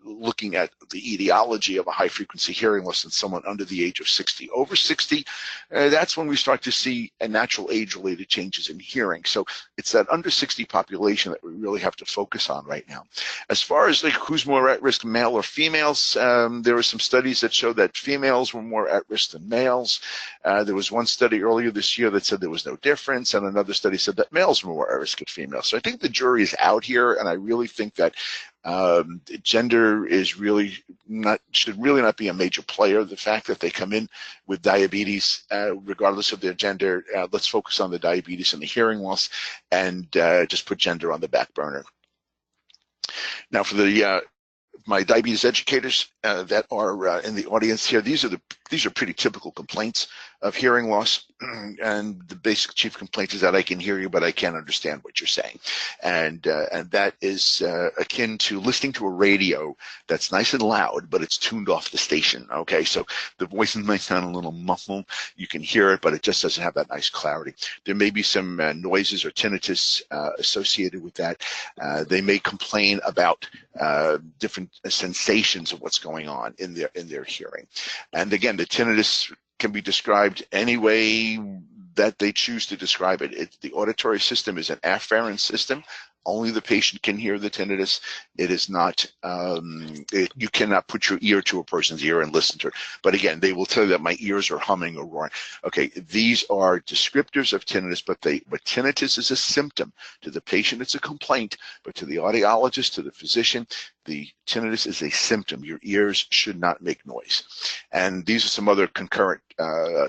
looking at the etiology of a high-frequency hearing loss in someone under the age of 60. Over 60, that's when we start to see a natural age-related changes in hearing. So it's that under 60 population that we really have to focus on right now. As far as who's more at risk, male or females, there were some studies that showed that females were more at risk than males. There was one study earlier this year that said there was no difference, and another study said that males were more at risk than females. So I think the jury is out here, and I really think that gender is should really not be a major player. The fact that they come in with diabetes, regardless of their gender, let's focus on the diabetes and the hearing loss, and just put gender on the back burner. Now, for the my diabetes educators that are in the audience here, these are pretty typical complaints of hearing loss, and the basic chief complaint is that I can hear you, but I can't understand what you're saying, and that is akin to listening to a radio that's nice and loud, but it's tuned off the station. Okay, so the voices might sound a little muffled. You can hear it, but it just doesn't have that nice clarity. There may be some noises or tinnitus associated with that. They may complain about different sensations of what's going on in their hearing, and again, the tinnitus can be described any way that they choose to describe it. The auditory system is an afferent system. Only the patient can hear the tinnitus. It is not, you cannot put your ear to a person's ear and listen to it. But again, they will tell you that my ears are humming or roaring. Okay, these are descriptors of tinnitus, but tinnitus is a symptom. To the patient, it's a complaint, but to the audiologist, to the physician, the tinnitus is a symptom. Your ears should not make noise. And these are some other concurrent,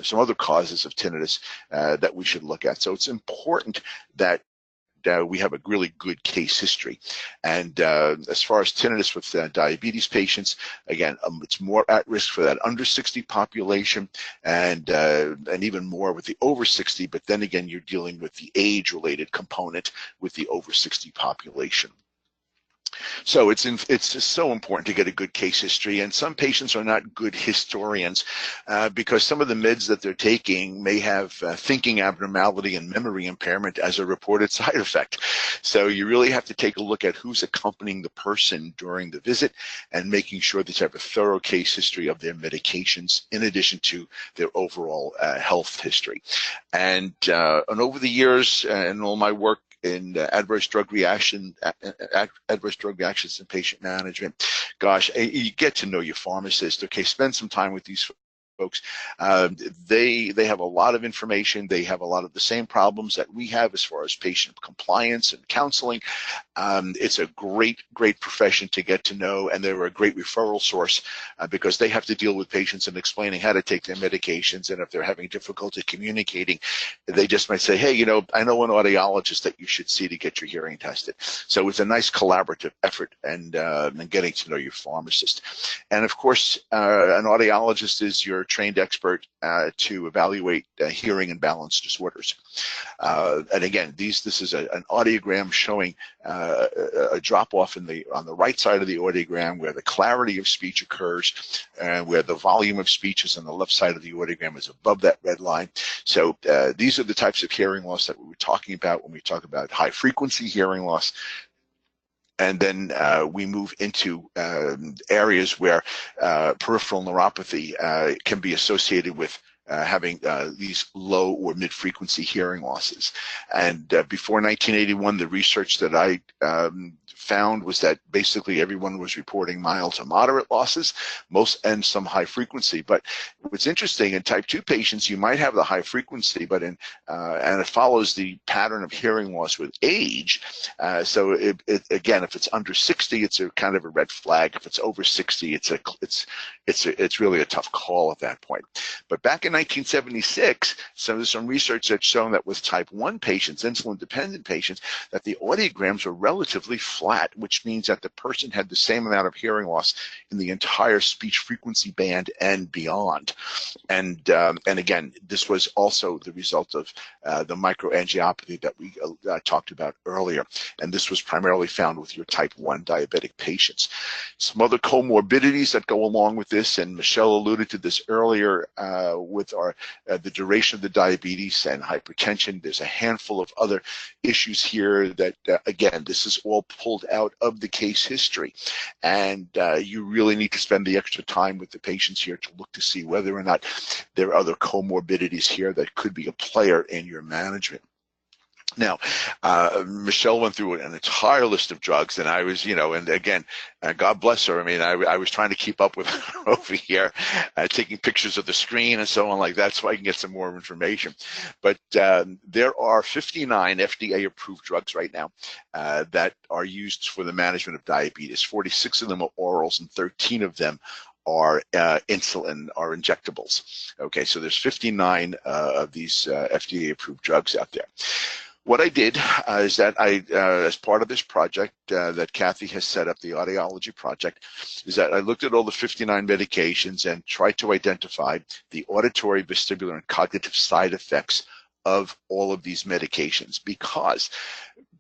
some other causes of tinnitus that we should look at. So it's important that we have a really good case history. And as far as tinnitus with diabetes patients, again, it's more at risk for that under 60 population, and even more with the over 60. But then again, you're dealing with the age-related component with the over 60 population. So it's just so important to get a good case history, and some patients are not good historians because some of the meds that they're taking may have thinking abnormality and memory impairment as a reported side effect. So you really have to take a look at who's accompanying the person during the visit and making sure that you have a thorough case history of their medications in addition to their overall health history. And over the years and all my work in adverse drug reactions in patient management, gosh, you get to know your pharmacist. Okay, spend some time with these folks. They have a lot of information. They have a lot of the same problems that we have as far as patient compliance and counseling. It's a great profession to get to know, and they're a great referral source because they have to deal with patients and explaining how to take their medications. And if they're having difficulty communicating, they just might say, hey, I know an audiologist that you should see to get your hearing tested. So it's a nice collaborative effort and getting to know your pharmacist. And of course, an audiologist is your trained expert to evaluate hearing and balance disorders. And again, this is an audiogram showing a drop-off on the right side of the audiogram where the clarity of speech occurs and where the volume of speech is on the left side of the audiogram is above that red line. So these are the types of hearing loss that we were talking about when we talk about high-frequency hearing loss. And then we move into areas where peripheral neuropathy can be associated with having these low or mid-frequency hearing losses. And before 1981, the research that I found was that basically everyone was reporting mild to moderate losses, and some high frequency. But what's interesting, in type 2 patients, you might have the high frequency, but and it follows the pattern of hearing loss with age. So again, if it's under 60, it's a kind of a red flag. If it's over 60, it's really a tough call at that point. But back in 1976, there's some research that's shown that with type 1 patients, insulin-dependent patients, that the audiograms were relatively flat, which means that the person had the same amount of hearing loss in the entire speech frequency band and beyond. And again, this was also the result of the microangiopathy that we talked about earlier. And this was primarily found with your type 1 diabetic patients. Some other comorbidities that go along with this, and Michelle alluded to this earlier with the duration of the diabetes and hypertension. There's a handful of other issues here that, again, this is all pulled out of the case history. And you really need to spend the extra time with the patients here to look to see whether or not there are other comorbidities here that could be a player in your management. Now, Michelle went through an entire list of drugs, and I was, and again, God bless her. I mean, I was trying to keep up with her over here, taking pictures of the screen and so on like that so I can get some more information. But there are 59 FDA-approved drugs right now that are used for the management of diabetes. 46 of them are orals, and 13 of them are insulin, are injectables. Okay, so there's 59 of these FDA-approved drugs out there. What I did is that as part of this project that Kathy has set up, the Audiology Project, is that I looked at all the 59 medications and tried to identify the auditory, vestibular, and cognitive side effects of all of these medications, because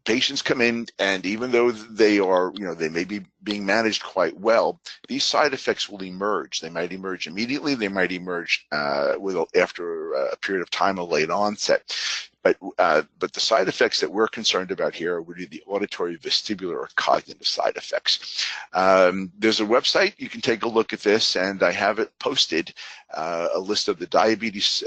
patients come in, and even though they are, they may be being managed quite well, these side effects will emerge. They might emerge immediately. They might emerge after a period of time, a late onset. But the side effects that we're concerned about here would be the auditory, vestibular, or cognitive side effects. There's a website. You can take a look at this, and I have it posted, a list of the diabetes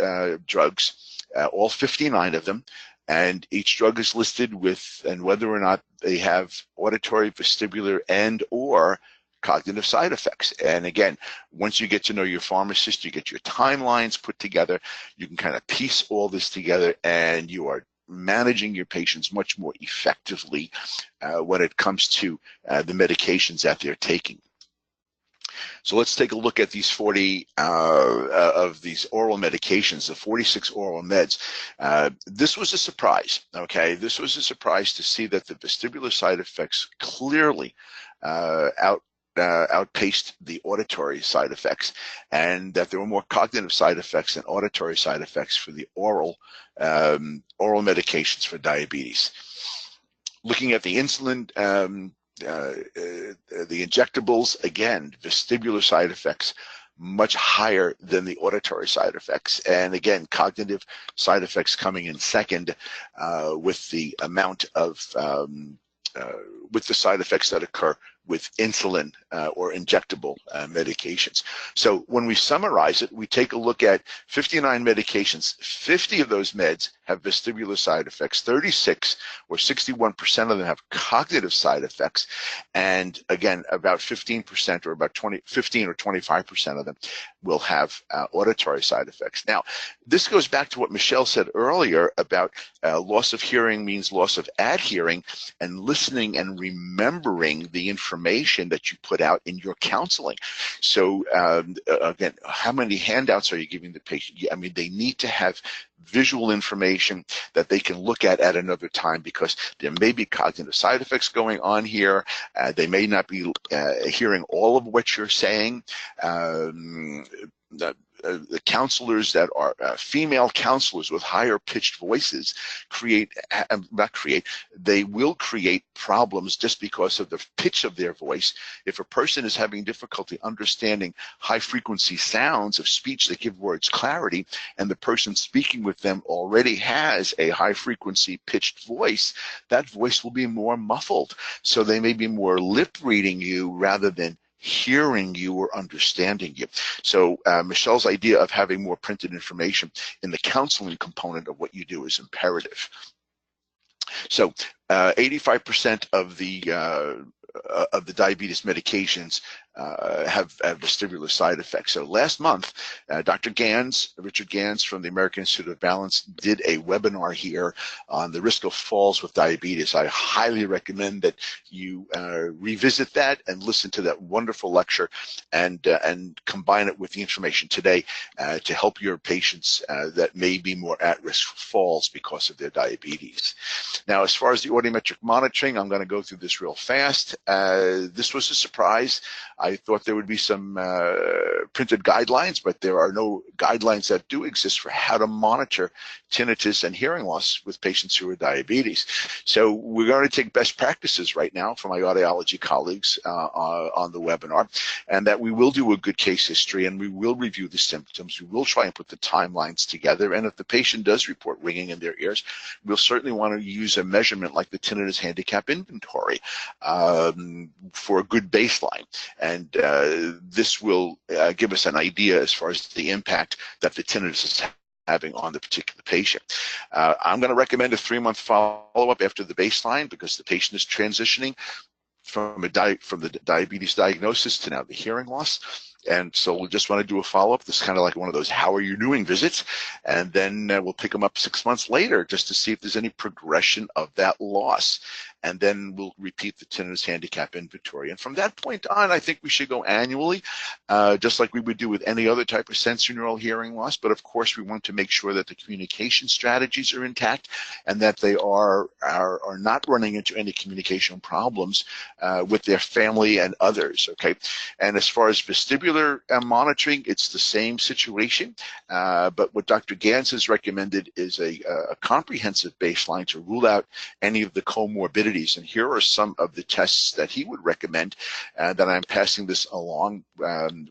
drugs all 59 of them, and each drug is listed with and whether or not they have auditory, vestibular, and or cognitive side effects. And again, once you get to know your pharmacist, you get your timelines put together, you can kind of piece all this together, and you are managing your patients much more effectively when it comes to the medications that they're taking. So let's take a look at these 40 of these oral medications, the 46 oral meds. This was a surprise, okay? This was a surprise to see that the vestibular side effects clearly outpaced the auditory side effects, and that there were more cognitive side effects than auditory side effects for the oral medications for diabetes. Looking at the insulin, the injectables, again, vestibular side effects much higher than the auditory side effects, and again, cognitive side effects coming in second, with the amount of with the side effects that occur with insulin or injectable medications. So when we summarize it, we take a look at 59 medications. 50 of those meds have vestibular side effects. 36 or 61% of them have cognitive side effects. And again, about 15% or about 15 or 25% of them will have auditory side effects. Now, this goes back to what Michelle said earlier about loss of hearing means loss of adhering, and listening and remembering the information that you put out in your counseling. So again, how many handouts are you giving the patient? I mean, they need to have visual information that they can look at another time, because there may be cognitive side effects going on here. They may not be hearing all of what you're saying. The counselors that are female counselors with higher pitched voices they will create problems just because of the pitch of their voice. If a person is having difficulty understanding high frequency sounds of speech that give words clarity, and the person speaking with them already has a high frequency pitched voice, that voice will be more muffled. So they may be more lip reading you rather than hearing you or understanding you. So Michelle's idea of having more printed information in the counseling component of what you do is imperative. So 85% of the diabetes medications have vestibular side effects. So last month, Dr. Richard Gans from the American Institute of Balance did a webinar here on the risk of falls with diabetes. I highly recommend that you revisit that and listen to that wonderful lecture, and combine it with the information today to help your patients that may be more at risk for falls because of their diabetes. Now, as far as the audiometric monitoring, I'm going to go through this real fast. This was a surprise. I thought there would be some printed guidelines, but there are no guidelines that do exist for how to monitor tinnitus and hearing loss with patients who are diabetes. So we're going to take best practices right now from my audiology colleagues on the webinar, and that we will do a good case history, and we will review the symptoms. We will try and put the timelines together, and if the patient does report ringing in their ears, we'll certainly want to use a measurement like the tinnitus handicap inventory for a good baseline. And this will give us an idea as far as the impact that the tinnitus is having on the particular patient. I'm going to recommend a 3-month follow-up after the baseline, because the patient is transitioning from the diabetes diagnosis to now the hearing loss. And so we'll just want to do a follow-up. This is kind of like one of those how are you doing visits, and then we'll pick them up 6 months later just to see if there's any progression of that loss. And then we'll repeat the tinnitus handicap inventory. And from that point on, I think we should go annually, just like we would do with any other type of sensorineural hearing loss. But of course, we want to make sure that the communication strategies are intact, and that they are not running into any communication problems with their family and others. Okay. And as far as vestibular monitoring, it's the same situation. But what Dr. Gans has recommended is a comprehensive baseline to rule out any of the comorbidities. And here are some of the tests that he would recommend, that I'm passing this along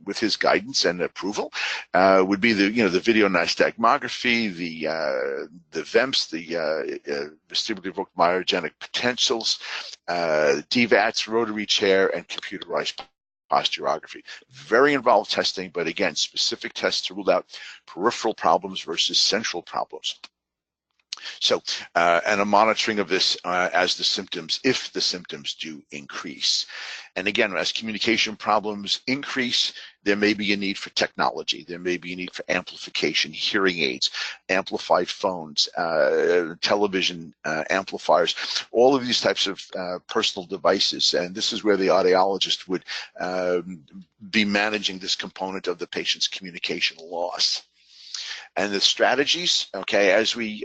with his guidance and approval. Would be the video nystagmography, the VEMPs, the vestibular evoked myogenic potentials, DVATs, rotary chair, and computerized posturography. Very involved testing, but again, specific tests to rule out peripheral problems versus central problems. So, and a monitoring of this as the symptoms, if the symptoms do increase. And again, as communication problems increase, there may be a need for technology. There may be a need for amplification, hearing aids, amplified phones, television amplifiers, all of these types of personal devices. And this is where the audiologist would be managing this component of the patient's communication loss. And the strategies, okay, as we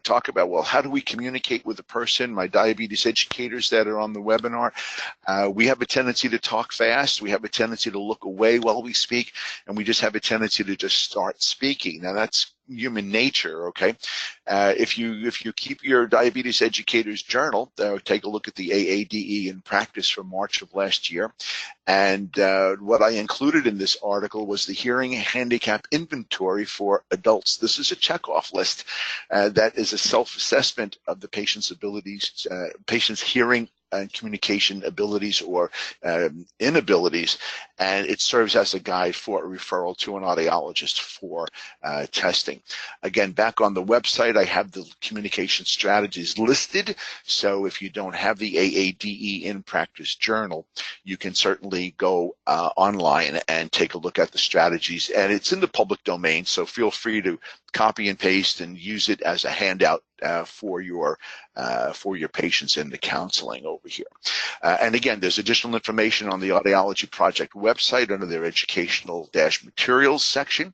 talk about, well, how do we communicate with a person? My diabetes educators that are on the webinar, we have a tendency to talk fast. We have a tendency to look away while we speak, and we just have a tendency to just start speaking. Now, that's human nature, okay? If you keep your diabetes educator's journal, take a look at the AADE in practice from March of last year. And what I included in this article was the hearing handicap inventory for adults. This is a checkoff list that is a self-assessment of the patient's abilities, patient's hearing and communication abilities or inabilities, and it serves as a guide for a referral to an audiologist for testing. Again, back on the website, I have the communication strategies listed, so if you don't have the AADE in practice journal, you can certainly go online and take a look at the strategies, and it's in the public domain, so feel free to copy and paste and use it as a handout for your patients in the counseling over here. And again, there's additional information on the Audiology Project website under their educational-materials section.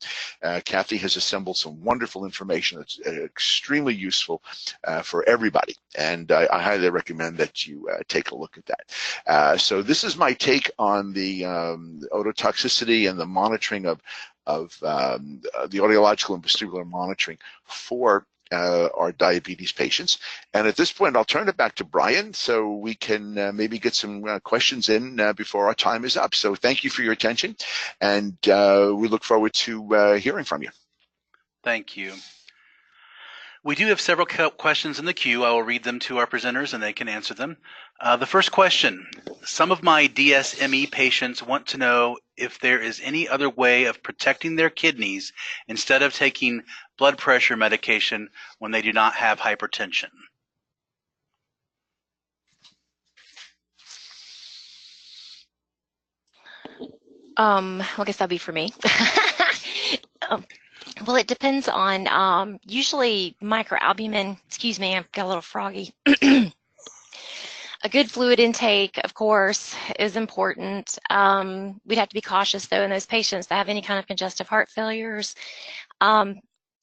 Kathy has assembled some wonderful information that's extremely useful for everybody, and I highly recommend that you take a look at that. So this is my take on the ototoxicity and the monitoring of the audiological and vestibular monitoring for our diabetes patients. And at this point, I'll turn it back to Brian so we can maybe get some questions in before our time is up. So thank you for your attention, and we look forward to hearing from you. Thank you. We do have several questions in the queue. I will read them to our presenters and they can answer them. The first question, some of my DSME patients want to know if there is any other way of protecting their kidneys instead of taking blood pressure medication when they do not have hypertension. I guess that'd be for me. Well, it depends on usually microalbumin. Excuse me, I've got a little froggy. A good fluid intake, of course, is important. We'd have to be cautious, though, in those patients that have any kind of congestive heart failures.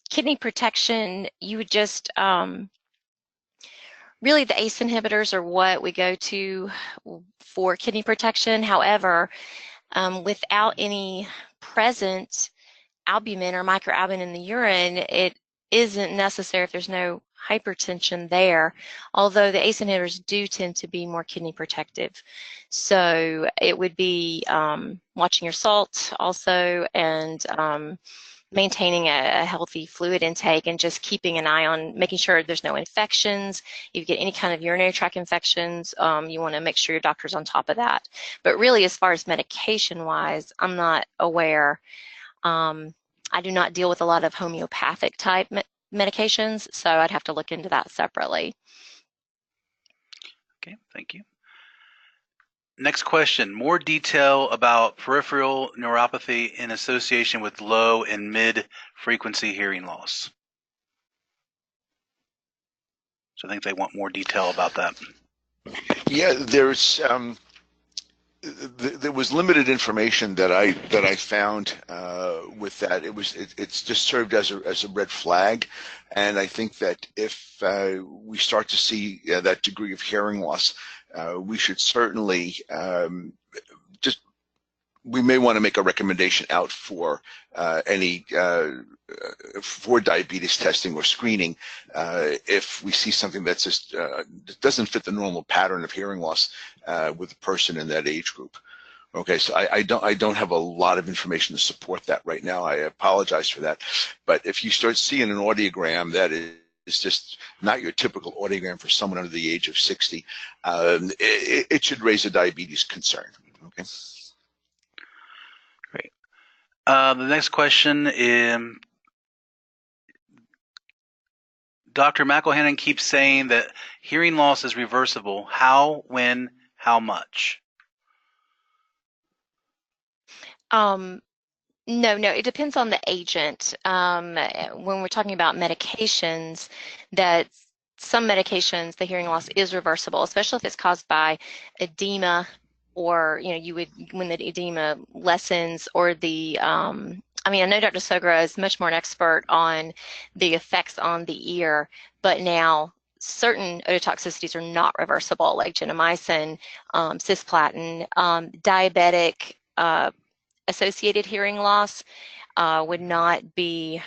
Kidney protection, you would just really the ACE inhibitors are what we go to for kidney protection. However, without any present albumin or microalbumin in the urine, it isn't necessary if there's no hypertension there, although the ACE inhibitors do tend to be more kidney protective. So it would be watching your salt also, and maintaining a healthy fluid intake, and just keeping an eye on making sure there's no infections. If you get any kind of urinary tract infections, you want to make sure your doctor's on top of that. But really, as far as medication-wise, I'm not aware. I do not deal with a lot of homeopathic type medications, so I'd have to look into that separately. Okay, thank you. Next question, more detail about peripheral neuropathy in association with low and mid frequency hearing loss. So I think they want more detail about that. Yeah, there was limited information that I found with that. It's just served as a red flag, and I think that if we start to see that degree of hearing loss, we should certainly we may want to make a recommendation out for for diabetes testing or screening if we see something that's just doesn't fit the normal pattern of hearing loss with a person in that age group. Okay, so I don't have a lot of information to support that right now. I apologize for that. But if you start seeing an audiogram that is just not your typical audiogram for someone under the age of 60, it should raise a diabetes concern. Okay. Great. The next question is, Dr. McElhannon keeps saying that hearing loss is reversible. How, when, how much? No, it depends on the agent. When we're talking about medications, that some medications, the hearing loss is reversible, especially if it's caused by edema, or you would, when the edema lessens, or the I mean, I know Dr. Sogra is much more an expert on the effects on the ear, but now certain ototoxicities are not reversible, like gentamicin, cisplatin, diabetic associated hearing loss would not be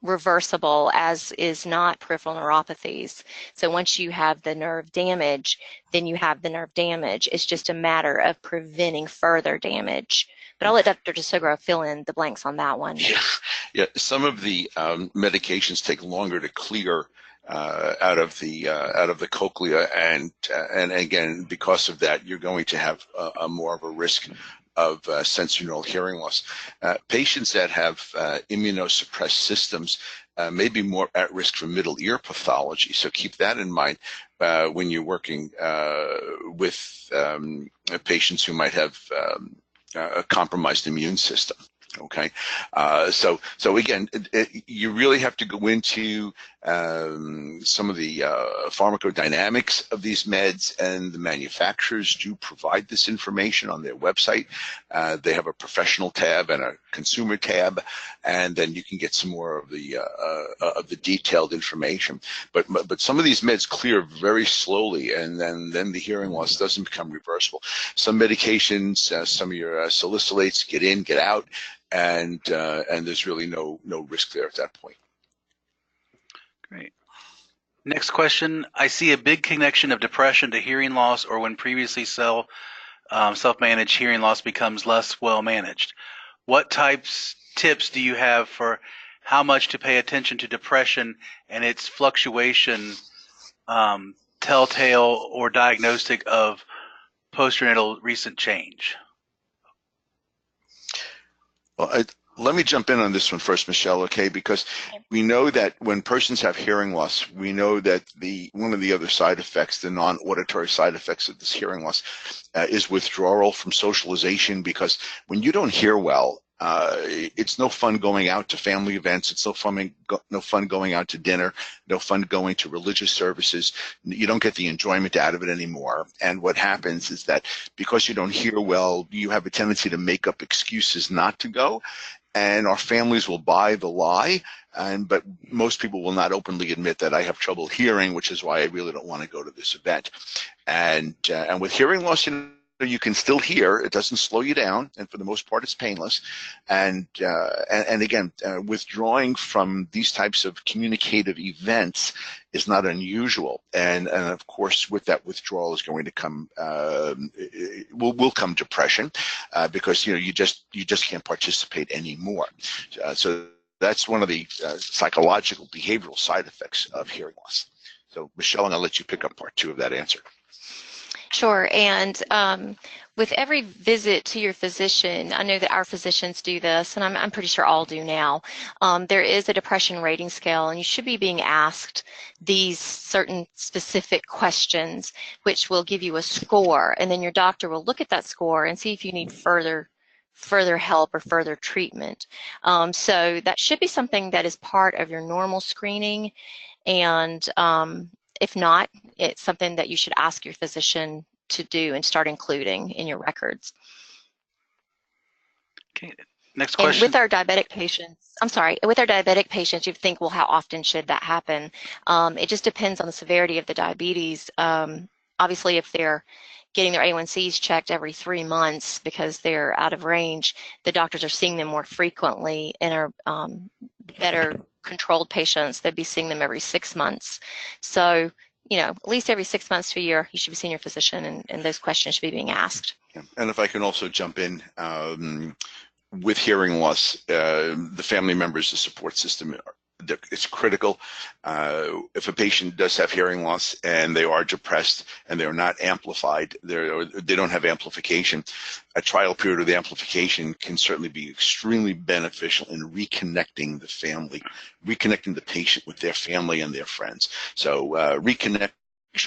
reversible, as is not peripheral neuropathies. So once you have the nerve damage, then you have the nerve damage. It's just a matter of preventing further damage. But I'll let Dr. DeSogra fill in the blanks on that one. Yeah. Some of the medications take longer to clear out of the cochlea, and again, because of that, you're going to have a more of a risk of sensorineural hearing loss. Patients that have immunosuppressed systems may be more at risk for middle ear pathology. So keep that in mind when you're working with patients who might have a compromised immune system. Okay, so again, you really have to go into some of the pharmacodynamics of these meds, and the manufacturers do provide this information on their website. They have a professional tab and a consumer tab, and then you can get some more of the detailed information. But some of these meds clear very slowly, and then the hearing loss doesn't become reversible. Some medications, some of your salicylates, get in, get out, and there's really no risk there at that point. Great. Next question. I see a big connection of depression to hearing loss, or when previously self-managed hearing loss becomes less well managed. What tips do you have for how much to pay attention to depression and its fluctuation, telltale or diagnostic of postnatal recent change? Well, let me jump in on this one first, Michelle, okay? Because we know that when persons have hearing loss, we know that one of the other side effects, the non-auditory side effects of this hearing loss, is withdrawal from socialization. Because when you don't hear well, it's no fun going out to family events. It's no fun going out to dinner. No fun going to religious services. You don't get the enjoyment out of it anymore. And what happens is that because you don't hear well, you have a tendency to make up excuses not to go. And our families will buy the lie, but most people will not openly admit that I have trouble hearing, which is why I really don't want to go to this event. And with hearing loss, you can still hear. It doesn't slow you down, and for the most part, it's painless. And again, withdrawing from these types of communicative events is not unusual. And of course, with that withdrawal is going to come will come depression, because you just can't participate anymore. So that's one of the psychological behavioral side effects of hearing loss. So Michelle, I'm going to let you pick up part 2 of that answer. Sure. And with every visit to your physician, I know that our physicians do this, and I'm pretty sure all do now. There is a depression rating scale, and you should be being asked these certain specific questions, which will give you a score. And then your doctor will look at that score and see if you need further help or further treatment. So that should be something that is part of your normal screening. And if not, it's something that you should ask your physician to do and start including in your records. Okay, next question. And with our diabetic patients, you think, well, how often should that happen? It just depends on the severity of the diabetes. Obviously, if they're getting their A1Cs checked every 3 months because they're out of range, the doctors are seeing them more frequently, and are better controlled patients, they'd be seeing them every 6 months. So, at least every 6 months to a year, you should be seeing your physician, and those questions should be being asked. Yeah. And if I can also jump in, with hearing loss, the family members, the support system it's critical. If a patient does have hearing loss and they are depressed and they're not amplified, they don't have amplification, a trial period of the amplification can certainly be extremely beneficial in reconnecting the family, reconnecting the patient with their family and their friends. So reconnection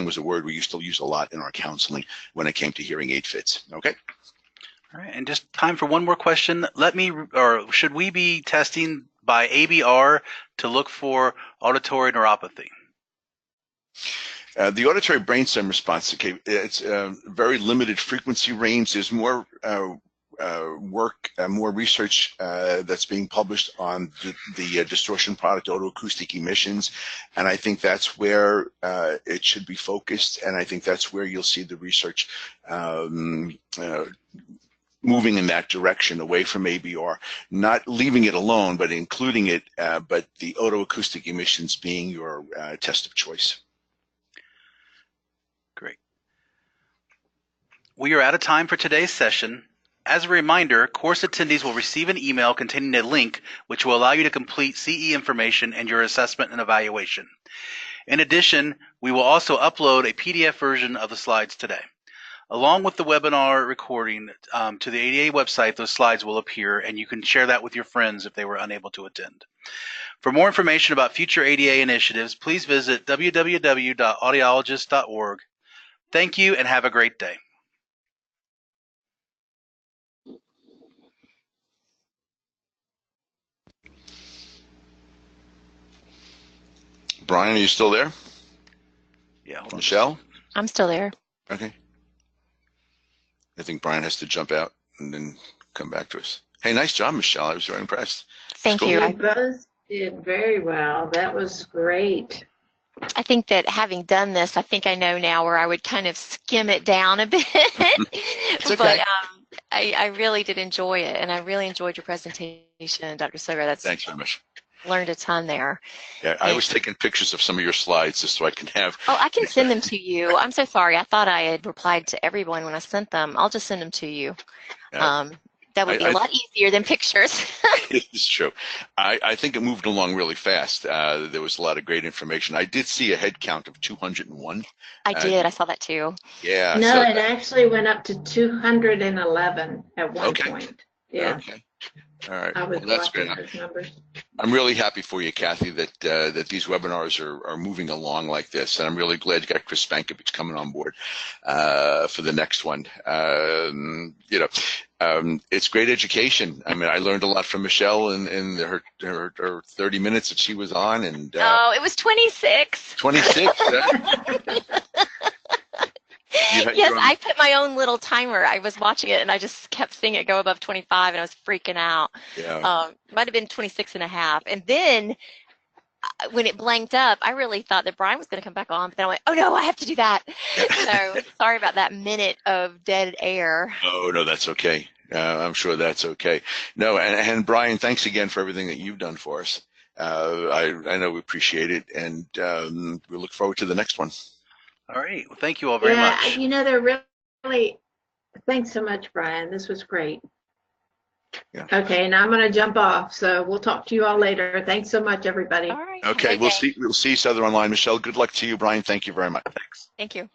was a word we used to use a lot in our counseling when it came to hearing aid fits. Okay. All right, and just time for one more question. Should we be testing by ABR to look for auditory neuropathy? The auditory brainstem response, okay, it's a very limited frequency range. There's more work, more research that's being published on the distortion product otoacoustic emissions, and I think that's where it should be focused, and I think that's where you'll see the research moving in that direction, away from ABR, not leaving it alone, but including it, but the otoacoustic emissions being your test of choice. Great. We are out of time for today's session. As a reminder, course attendees will receive an email containing a link which will allow you to complete CE information and your assessment and evaluation. In addition, we will also upload a PDF version of the slides today. Along with the webinar recording to the ADA website, those slides will appear, and you can share that with your friends if they were unable to attend. For more information about future ADA initiatives, please visit www.audiologist.org. Thank you and have a great day. Brian, are you still there? Yeah. Hold on. Michelle? I'm still there. Okay. I think Brian has to jump out and then come back to us. Hey, nice job, Michelle. I was very impressed. Thank you. You both did very well. That was great. I think that having done this, I think I know now where I would kind of skim it down a bit. It's okay. But I really did enjoy it, and I really enjoyed your presentation, Dr. Soga. Thanks very much. Learned a ton there. Yeah, I was taking pictures of some of your slides just so I can have. Oh, I can send them to you. I'm so sorry. I thought I had replied to everyone when I sent them. I'll just send them to you. That would be a lot easier than pictures. It's true. I think it moved along really fast. There was a lot of great information. I did see a head count of 201. I did. I saw that too. Yeah. No, it actually went up to 211 at one point. Yeah. Okay. All right. I was Well, that's watching good. those numbers. I'm really happy for you, Kathy, that these webinars are moving along like this, and I'm really glad you got Chris Spankovich coming on board for the next one. It's great education. I mean, I learned a lot from Michelle in her 30 minutes that she was on, and it was 26. 26. Yes, I put my own little timer. I was watching it and I just kept seeing it go above 25 and I was freaking out. Yeah. Might have been 26 and a half. And then when it blanked up, I really thought that Brian was going to come back on, but then I went, oh no, I have to do that. So sorry about that minute of dead air. Oh, no, that's okay. I'm sure that's okay. No, and Brian, thanks again for everything that you've done for us. I know we appreciate it, and we look forward to the next one. All right. Well, thank you all very much. You know, they're really, thanks so much, Brian. This was great. Yeah. Okay, and I'm going to jump off, so we'll talk to you all later. Thanks so much, everybody. All right. Okay, we'll see each other online. Michelle, good luck to you. Brian, thank you very much. Thanks. Thank you.